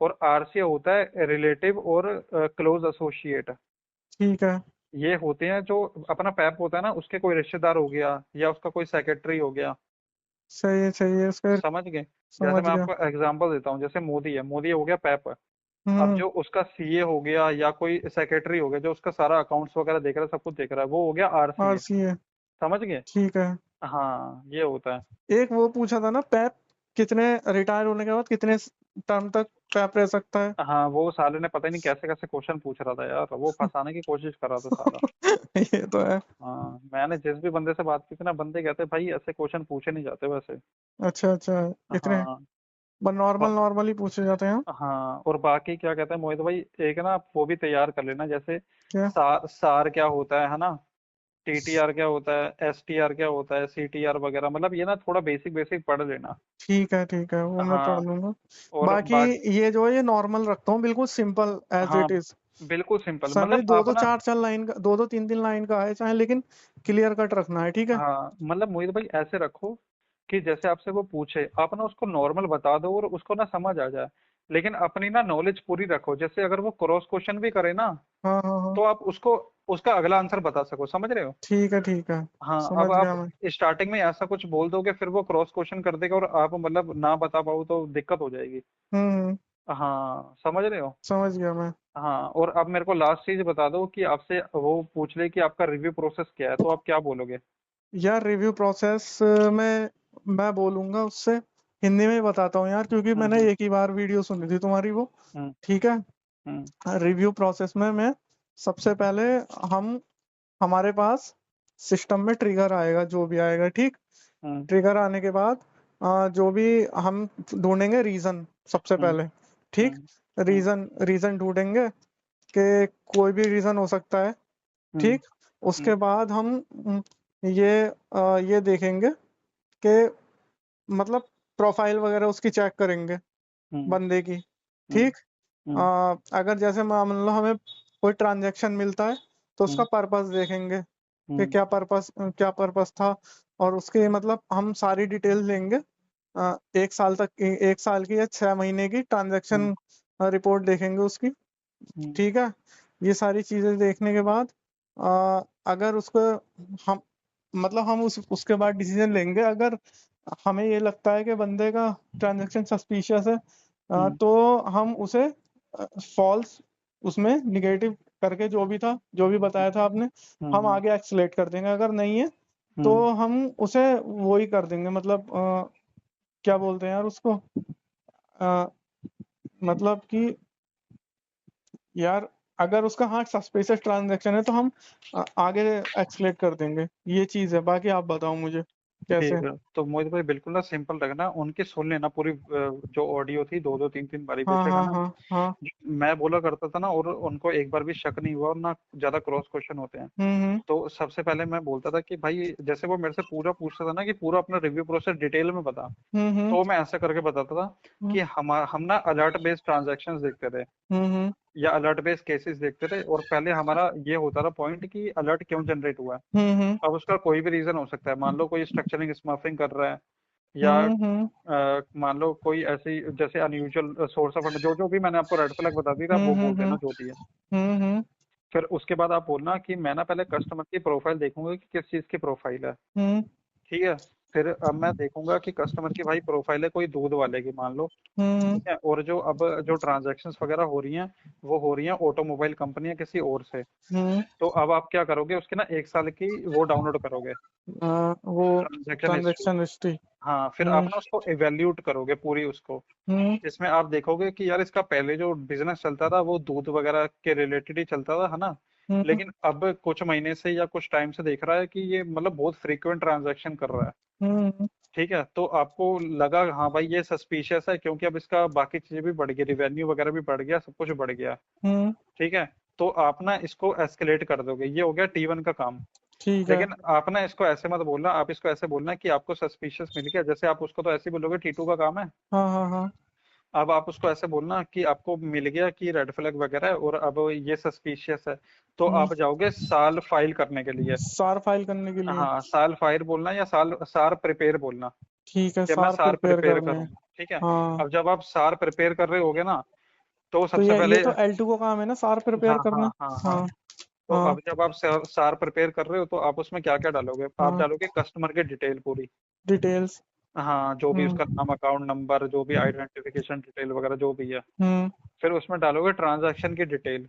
[SPEAKER 2] और आरसीए होता है रिलेटिव और क्लोज एसोसिएट।
[SPEAKER 1] ठीक है।
[SPEAKER 2] ये होते हैं जो अपना पैप होता है ना उसके कोई रिश्तेदार हो गया या उसका कोई सेक्रेटरी हो गया।
[SPEAKER 1] सही है इसका।
[SPEAKER 2] समझ गए। जैसे
[SPEAKER 1] समझ
[SPEAKER 2] मैं
[SPEAKER 1] गया।
[SPEAKER 2] आपको एग्जांपल देता हूँ, जैसे मोदी है, मोदी हो गया पैप। अब
[SPEAKER 1] हम्म।
[SPEAKER 2] जो उसका सीए हो गया या कोई सेक्रेटरी हो गया जो उसका सारा अकाउंट्स वगैरह देख रहा है, सब कुछ देख रहा है, वो हो गया आरसीए।
[SPEAKER 1] आरसी है।
[SPEAKER 2] समझ गए।
[SPEAKER 1] ठीक है।
[SPEAKER 2] हाँ ये होता है।
[SPEAKER 1] एक वो पूछा था ना, पैप कितने, रिटायर होने के बाद कितने टर्म तक पैप रह सकता है।
[SPEAKER 2] हाँ वो साले ने पता ही नहीं कैसे कैसे क्वेश्चन पूछ रहा था यार, वो फंसाने की कोशिश कर रहा था साला।
[SPEAKER 1] ये तो है।
[SPEAKER 2] हाँ मैंने जिस भी बंदे से बात की थी ना, बंदे कहते भाई ऐसे क्वेश्चन पूछे नहीं जाते वैसे।
[SPEAKER 1] अच्छा अच्छा। इतने
[SPEAKER 2] हाँ
[SPEAKER 1] नॉर्मल नॉर्मल ही पूछे जाते हैं।
[SPEAKER 2] हाँ, और बाकी क्या कहते हैं मोहित भाई, एक ना आप वो भी तैयार कर लेना, जैसे
[SPEAKER 1] क्या?
[SPEAKER 2] सार सार क्या होता है ना, टीटीआर क्या होता है, एसटीआर क्या होता है, सीटीआर वगैरह, मतलब ये ना थोड़ा बेसिक बेसिक पढ़ लेना।
[SPEAKER 1] ठीक है, वो मैं पढ़
[SPEAKER 2] हाँ,
[SPEAKER 1] लूंगा।
[SPEAKER 2] और
[SPEAKER 1] बाकी ये जो है ये नॉर्मल रखता हूँ, बिल्कुल सिंपल एज
[SPEAKER 2] हाँ
[SPEAKER 1] इट इज।
[SPEAKER 2] बिल्कुल सिंपल,
[SPEAKER 1] चाहे
[SPEAKER 2] मतलब
[SPEAKER 1] दो
[SPEAKER 2] आप
[SPEAKER 1] दो
[SPEAKER 2] ना,
[SPEAKER 1] चार चार लाइन का, दो दो तीन तीन लाइन का है चाहे, लेकिन क्लियर कट रखना है, ठीक है।
[SPEAKER 2] हाँ मतलब मोहित भाई ऐसे रखो कि जैसे आपसे वो पूछे आप ना उसको नॉर्मल बता दो और उसको ना समझ आ जाए, लेकिन अपनी ना नॉलेज पूरी रखो, जैसे अगर वो क्रॉस क्वेश्चन भी करे ना,
[SPEAKER 1] हाँ हाँ हाँ।
[SPEAKER 2] तो आप उसको उसका अगला आंसर बता सको, समझ रहे हो।
[SPEAKER 1] ठीक है,
[SPEAKER 2] हाँ, अब
[SPEAKER 1] समझ
[SPEAKER 2] आप
[SPEAKER 1] गया मैं।
[SPEAKER 2] स्टार्टिंग में ऐसा कुछ बोल दोगे फिर वो क्रॉस क्वेश्चन कर देगा और आप मतलब ना बता पाओ तो दिक्कत हो जाएगी।
[SPEAKER 1] हम्म।
[SPEAKER 2] हाँ समझ रहे हो।
[SPEAKER 1] समझ गया मैं।
[SPEAKER 2] हाँ, और अब मेरे को लास्ट चीज बता दो कि आपसे वो पूछ ले कि आपका रिव्यू प्रोसेस क्या है, तो आप क्या बोलोगे।
[SPEAKER 1] यार रिव्यू प्रोसेस में मैं बोलूंगा उससे, हिंदी में ही बताता हूँ यार, क्योंकि मैंने
[SPEAKER 2] हम्म
[SPEAKER 1] एक ही बार वीडियो सुनी थी तुम्हारी वो।
[SPEAKER 2] हम्म
[SPEAKER 1] ठीक है।
[SPEAKER 2] हम्म
[SPEAKER 1] रिव्यू प्रोसेस में मैं सबसे पहले, हम हमारे पास सिस्टम में ट्रिगर आएगा, जो भी आएगा, ठीक।
[SPEAKER 2] हम्म
[SPEAKER 1] ट्रिगर आने के बाद जो भी हम ढूंढेंगे रीजन सबसे
[SPEAKER 2] हम्म
[SPEAKER 1] पहले, ठीक।
[SPEAKER 2] हम्म हम्म
[SPEAKER 1] रीजन रीजन ढूंढेंगे कि कोई भी रीजन हो सकता है,
[SPEAKER 2] हम्म
[SPEAKER 1] ठीक। उसके
[SPEAKER 2] हम्म
[SPEAKER 1] बाद हम ये देखेंगे कि मतलब प्रोफाइल वगैरह उसकी चेक करेंगे
[SPEAKER 2] हम्म
[SPEAKER 1] बंदे की,
[SPEAKER 2] हम्म
[SPEAKER 1] ठीक।
[SPEAKER 2] हम्म
[SPEAKER 1] अगर जैसे मान लो हमें कोई ट्रांजैक्शन मिलता है तो उसका
[SPEAKER 2] हम्म
[SPEAKER 1] पर्पस देखेंगे कि
[SPEAKER 2] हम्म
[SPEAKER 1] क्या पर्पस था। और उसके मतलब हम सारी डिटेल लेंगे, एक साल तक, एक साल की या 6 महीने की
[SPEAKER 2] हम्म
[SPEAKER 1] ट्रांजैक्शन रिपोर्ट देखेंगे उसकी,
[SPEAKER 2] हम्म
[SPEAKER 1] ठीक है। ये सारी चीजें देखने के बाद अगर उसको हम मतलब हम उसके बाद डिसीजन लेंगे, अगर हमें ये लगता है कि बंदे का ट्रांजैक्शन सस्पिशियस है,
[SPEAKER 2] हम्म
[SPEAKER 1] तो हम उसे फॉल्स, उसमें निगेटिव करके, जो भी था, जो भी बताया था आपने, हम
[SPEAKER 2] हम्म
[SPEAKER 1] आगे एक्सलेट कर देंगे। अगर नहीं है तो
[SPEAKER 2] हम्म
[SPEAKER 1] हम उसे वो ही कर देंगे, मतलब क्या बोलते हैं यार उसको, अ, मतलब कि यार अगर उसका, हाँ, सस्पिशियस ट्रांजैक्शन है तो हम आगे एक्सलेट कर देंगे। ये चीज है, बाकी आप बताओ मुझे कैसे।
[SPEAKER 2] ठीक है, तो मोहित भाई बिल्कुल ना सिंपल रखना, उनकी सुन लेना पूरी, जो ऑडियो थी दो दो तीन तीन बारी
[SPEAKER 1] हाँ
[SPEAKER 2] बेशक, है
[SPEAKER 1] हाँ
[SPEAKER 2] ना।
[SPEAKER 1] हाँ हाँ।
[SPEAKER 2] मैं बोला करता था ना, और उनको एक बार भी शक नहीं हुआ और ना ज्यादा क्रॉस क्वेश्चन होते हैं।
[SPEAKER 1] हम्म।
[SPEAKER 2] तो सबसे पहले मैं बोलता था कि भाई जैसे वो मेरे से पूरा पूछता था ना कि पूरा अपना रिव्यू प्रोसेस डिटेल में बता,
[SPEAKER 1] हम्म।
[SPEAKER 2] तो मैं ऐसा करके बताता था
[SPEAKER 1] हम्म
[SPEAKER 2] कि हम ना अलर्ट बेस्ड ट्रांजैक्शंस देखते थे
[SPEAKER 1] हम्म
[SPEAKER 2] या अलर्ट बेस्ड केसेस देखते थे, और पहले हमारा ये होता था पॉइंट कि अलर्ट क्यों जनरेट हुआ है।
[SPEAKER 1] हम्म
[SPEAKER 2] अब उसका कोई भी रीजन हो सकता है, मान लो कोई स्ट्रक्चरिंग स्मर्फिंग कर रहा है, या
[SPEAKER 1] हम्म
[SPEAKER 2] मान लो कोई ऐसी जैसे अनयूजुअल सोर्स ऑफ फंड, जो जो भी मैंने आपको रेड फ्लैग बता दी था, आप वो बोल देना जो भी है।
[SPEAKER 1] हम्म
[SPEAKER 2] फिर उसके बाद आप बोलना कि मैं ना पहले कस्टमर की प्रोफाइल देखूंगा कि किस चीज़ की प्रोफाइल है।
[SPEAKER 1] हम्म
[SPEAKER 2] ठीक है। फिर अब मैं देखूंगा कि कस्टमर की भाई प्रोफाइल है कोई दूध वाले की, मान लो।
[SPEAKER 1] हम्म
[SPEAKER 2] ठीक है, और जो अब जो ट्रांजैक्शंस वगैरह हो रही हैं, वो हो रही हैं ऑटोमोबाइल कंपनी या किसी और से।
[SPEAKER 1] हम्म
[SPEAKER 2] तो अब आप क्या करोगे, उसके ना एक साल की वो डाउनलोड करोगे,
[SPEAKER 1] वो
[SPEAKER 2] ट्रांजैक्शन हिस्ट्री।
[SPEAKER 1] Transaction history.
[SPEAKER 2] हाँ, फिर आप
[SPEAKER 1] हम्म
[SPEAKER 2] ना उसको इवेल्यूट करोगे पूरी उसको,
[SPEAKER 1] हम्म
[SPEAKER 2] जिसमें आप देखोगे कि यार इसका पहले जो बिजनेस चलता था वो दूध वगैरह के रिलेटेड ही चलता था, है ना।
[SPEAKER 1] हम्म
[SPEAKER 2] लेकिन अब कुछ महीने से या कुछ टाइम से देख रहा है कि ये मतलब बहुत फ्रीक्वेंट ट्रांजैक्शन कर रहा है।
[SPEAKER 1] हम्म
[SPEAKER 2] ठीक है, तो आपको लगा हाँ भाई ये सस्पिशियस है, क्योंकि अब इसका बाकी चीजें भी बढ़ गई, रिवेन्यू वगैरह भी बढ़ गया, सब कुछ बढ़ गया।
[SPEAKER 1] हम्म।
[SPEAKER 2] ठीक है, तो आप ना इसको एस्केलेट कर दोगे, ये हो गया T1 का काम।
[SPEAKER 1] ठीक है।
[SPEAKER 2] लेकिन आप ना इसको ऐसे मत बोलना, आप इसको ऐसे बोलना कि आपको सस्पिशियस मिल गया, जैसे आप उसको तो ऐसे ही बोलोगे T2 का काम है।
[SPEAKER 1] हाँ हाँ हाँ।
[SPEAKER 2] अब आप उसको ऐसे बोलना कि आपको मिल गया कि रेड फ्लैग वगैरह है और अब ये सस्पिशियस है, तो
[SPEAKER 1] हम्म।
[SPEAKER 2] आप जाओगे साल फाइल करने के लिए।
[SPEAKER 1] सार फाइल करने के लिए।
[SPEAKER 2] हाँ, साल फाइल बोलना या साल सार प्रिपेयर बोलना,
[SPEAKER 1] ठीक है,
[SPEAKER 2] कि मैं
[SPEAKER 1] सार
[SPEAKER 2] सार
[SPEAKER 1] प्रिपेयर
[SPEAKER 2] प्रिपेयर
[SPEAKER 1] करने हैं।
[SPEAKER 2] करूँ। ठीक है।
[SPEAKER 1] हाँ।
[SPEAKER 2] अब जब आप सार प्रिपेयर कर रहे होगे ना, तो
[SPEAKER 1] तो
[SPEAKER 2] सबसे
[SPEAKER 1] ये
[SPEAKER 2] पहले,
[SPEAKER 1] तो L2 का काम है ना, सार
[SPEAKER 2] हाँ
[SPEAKER 1] प्रिपेयर
[SPEAKER 2] हाँ
[SPEAKER 1] करना।
[SPEAKER 2] हाँ हाँ,
[SPEAKER 1] हाँ
[SPEAKER 2] तो
[SPEAKER 1] हाँ
[SPEAKER 2] अब जब आप सार सार प्रिपेयर कर रहे हो तो आप उसमें क्या क्या डालोगे, आप
[SPEAKER 1] हाँ।
[SPEAKER 2] डालोगे कस्टमर की डिटेल पूरी।
[SPEAKER 1] डिटेल्स।
[SPEAKER 2] हाँ, जो भी
[SPEAKER 1] हम्म
[SPEAKER 2] उसका नाम, अकाउंट नंबर, जो भी आइडेंटिफिकेशन डिटेल वगैरह जो भी है।
[SPEAKER 1] हम्म।
[SPEAKER 2] फिर उसमें डालोगे ट्रांजैक्शन की डिटेल,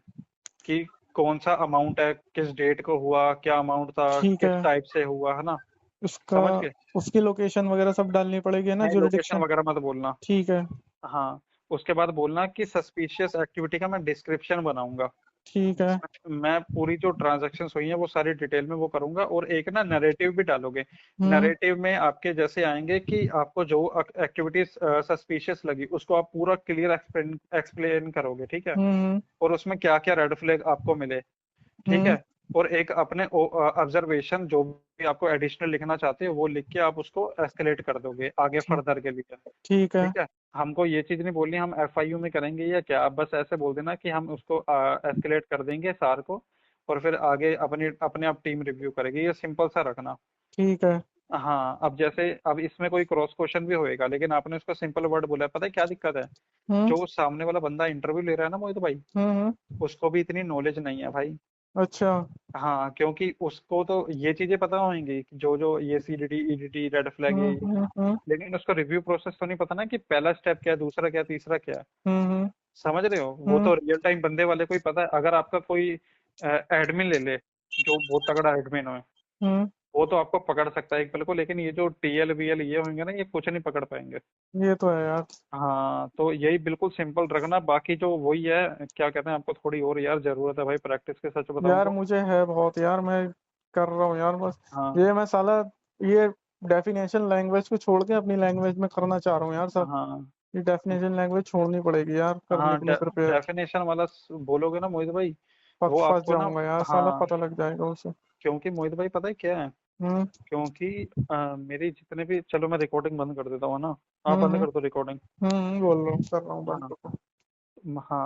[SPEAKER 2] कि कौन सा अमाउंट है, किस डेट को हुआ, क्या अमाउंट था,
[SPEAKER 1] ठीक
[SPEAKER 2] किस
[SPEAKER 1] है।
[SPEAKER 2] टाइप से हुआ, है ना।
[SPEAKER 1] उसका,
[SPEAKER 2] समझ गए।
[SPEAKER 1] उसकी लोकेशन वगैरह सब डालनी पड़ेगी ना,
[SPEAKER 2] नहीं, लोकेशन
[SPEAKER 1] जुरिडिक्शन।
[SPEAKER 2] वगैरह मत बोलना।
[SPEAKER 1] ठीक है।
[SPEAKER 2] हाँ, उसके बाद बोलना कि सस्पिशियस एक्टिविटी का मैं डिस्क्रिप्शन बनाऊंगा।
[SPEAKER 1] ठीक है।
[SPEAKER 2] मैं पूरी जो ट्रांजैक्शंस हुई हैं वो सारी डिटेल में वो करूंगा, और एक ना नैरेटिव भी डालोगे।
[SPEAKER 1] हम्म।
[SPEAKER 2] नैरेटिव में आपके जैसे आएंगे कि आपको जो एक्टिविटीज सस्पिशियस लगी उसको आप पूरा क्लियर एक्सप्लेन एक्सप्लेन करोगे, ठीक है।
[SPEAKER 1] हम्म।
[SPEAKER 2] और उसमें क्या क्या रेड फ्लैग आपको मिले, ठीक
[SPEAKER 1] हम्म।
[SPEAKER 2] है। और एक अपने ऑब्जर्वेशन जो भी आपको एडिशनल लिखना चाहते हो वो लिख के आप उसको एस्केलेट कर दोगे आगे
[SPEAKER 1] ठीक।
[SPEAKER 2] फर्दर के लिए।
[SPEAKER 1] ठीक है।
[SPEAKER 2] ठीक है। हमको ये चीज नहीं बोलनी हम एफआईयू में करेंगे या क्या, आप बस ऐसे बोल देना कि हम उसको एस्केलेट कर देंगे सार को, और फिर आगे अपनी अपने आप टीम रिव्यू करेगी, ये सिंपल सा रखना।
[SPEAKER 1] ठीक है।
[SPEAKER 2] हाँ, अब जैसे अब इसमें कोई क्रॉस क्वेश्चन भी होएगा लेकिन आपने उसको सिंपल वर्ड बोला है, पता है क्या दिक्कत है।
[SPEAKER 1] हम्म।
[SPEAKER 2] जो सामने वाला बंदा इंटरव्यू ले रहा है ना मोहित भाई,
[SPEAKER 1] हम्म।
[SPEAKER 2] उसको भी इतनी नॉलेज नहीं है भाई।
[SPEAKER 1] अच्छा।
[SPEAKER 2] हाँ, क्योंकि उसको तो ये चीजें पता होंगी कि जो जो ये सीडीडी ईडीटी रेड फ्लैग
[SPEAKER 1] हम्म।
[SPEAKER 2] ये,
[SPEAKER 1] हम्म।
[SPEAKER 2] लेकिन उसको रिव्यू प्रोसेस तो नहीं पता ना कि पहला स्टेप क्या है, दूसरा क्या है, तीसरा क्या है।
[SPEAKER 1] हम्म।
[SPEAKER 2] समझ रहे हो, वो
[SPEAKER 1] हम्म।
[SPEAKER 2] तो रियल टाइम बंदे वाले को ही पता है। अगर आपका कोई एडमिन ले ले जो बहुत तगड़ा एडमिन हो,
[SPEAKER 1] हम्म।
[SPEAKER 2] वो तो आपको पकड़ सकता है एक पल को, लेकिन ये जो टीएल वीएल ये होंगे ना, ये कुछ नहीं पकड़ पाएंगे।
[SPEAKER 1] ये तो है यार।
[SPEAKER 2] हाँ, तो यही बिल्कुल सिंपल रखना, बाकी जो वही है क्या कहते हैं, आपको थोड़ी और यार जरूरत है भाई प्रैक्टिस की, सच बताऊं
[SPEAKER 1] यार
[SPEAKER 2] तो।
[SPEAKER 1] मुझे है बहुत यार, मैं कर रहा हूँ यार बस।
[SPEAKER 2] हाँ
[SPEAKER 1] ये मैं साला, ये डेफिनेशन लैंग्वेज को छोड़ के अपनी लैंग्वेज में करना चाह रहा हूँ यार सब।
[SPEAKER 2] हाँ
[SPEAKER 1] ये डेफिनेशन लैंग्वेज छोड़नी पड़ेगी यार, करने
[SPEAKER 2] हाँ,
[SPEAKER 1] के लिए प्रिपेयर।
[SPEAKER 2] डेफिनेशन वाला बोलोगे ना मोहित भाई, वो
[SPEAKER 1] फंस
[SPEAKER 2] आपको ना।
[SPEAKER 1] जाऊंगा यार साला,
[SPEAKER 2] हाँ,
[SPEAKER 1] पता लग जाएगा उसे।
[SPEAKER 2] क्योंकि मोहित भाई पता है क्या है,
[SPEAKER 1] हम्म।
[SPEAKER 2] क्योंकि मेरी जितने भी, चलो मैं रिकॉर्डिंग बंद कर देता हूँ ना, आप
[SPEAKER 1] हम्म।
[SPEAKER 2] बंद कर दो रिकॉर्डिंग।
[SPEAKER 1] बोल रहा हूँ, कर रहा हूँ बंद
[SPEAKER 2] हाँ
[SPEAKER 1] तो।
[SPEAKER 2] हाँ।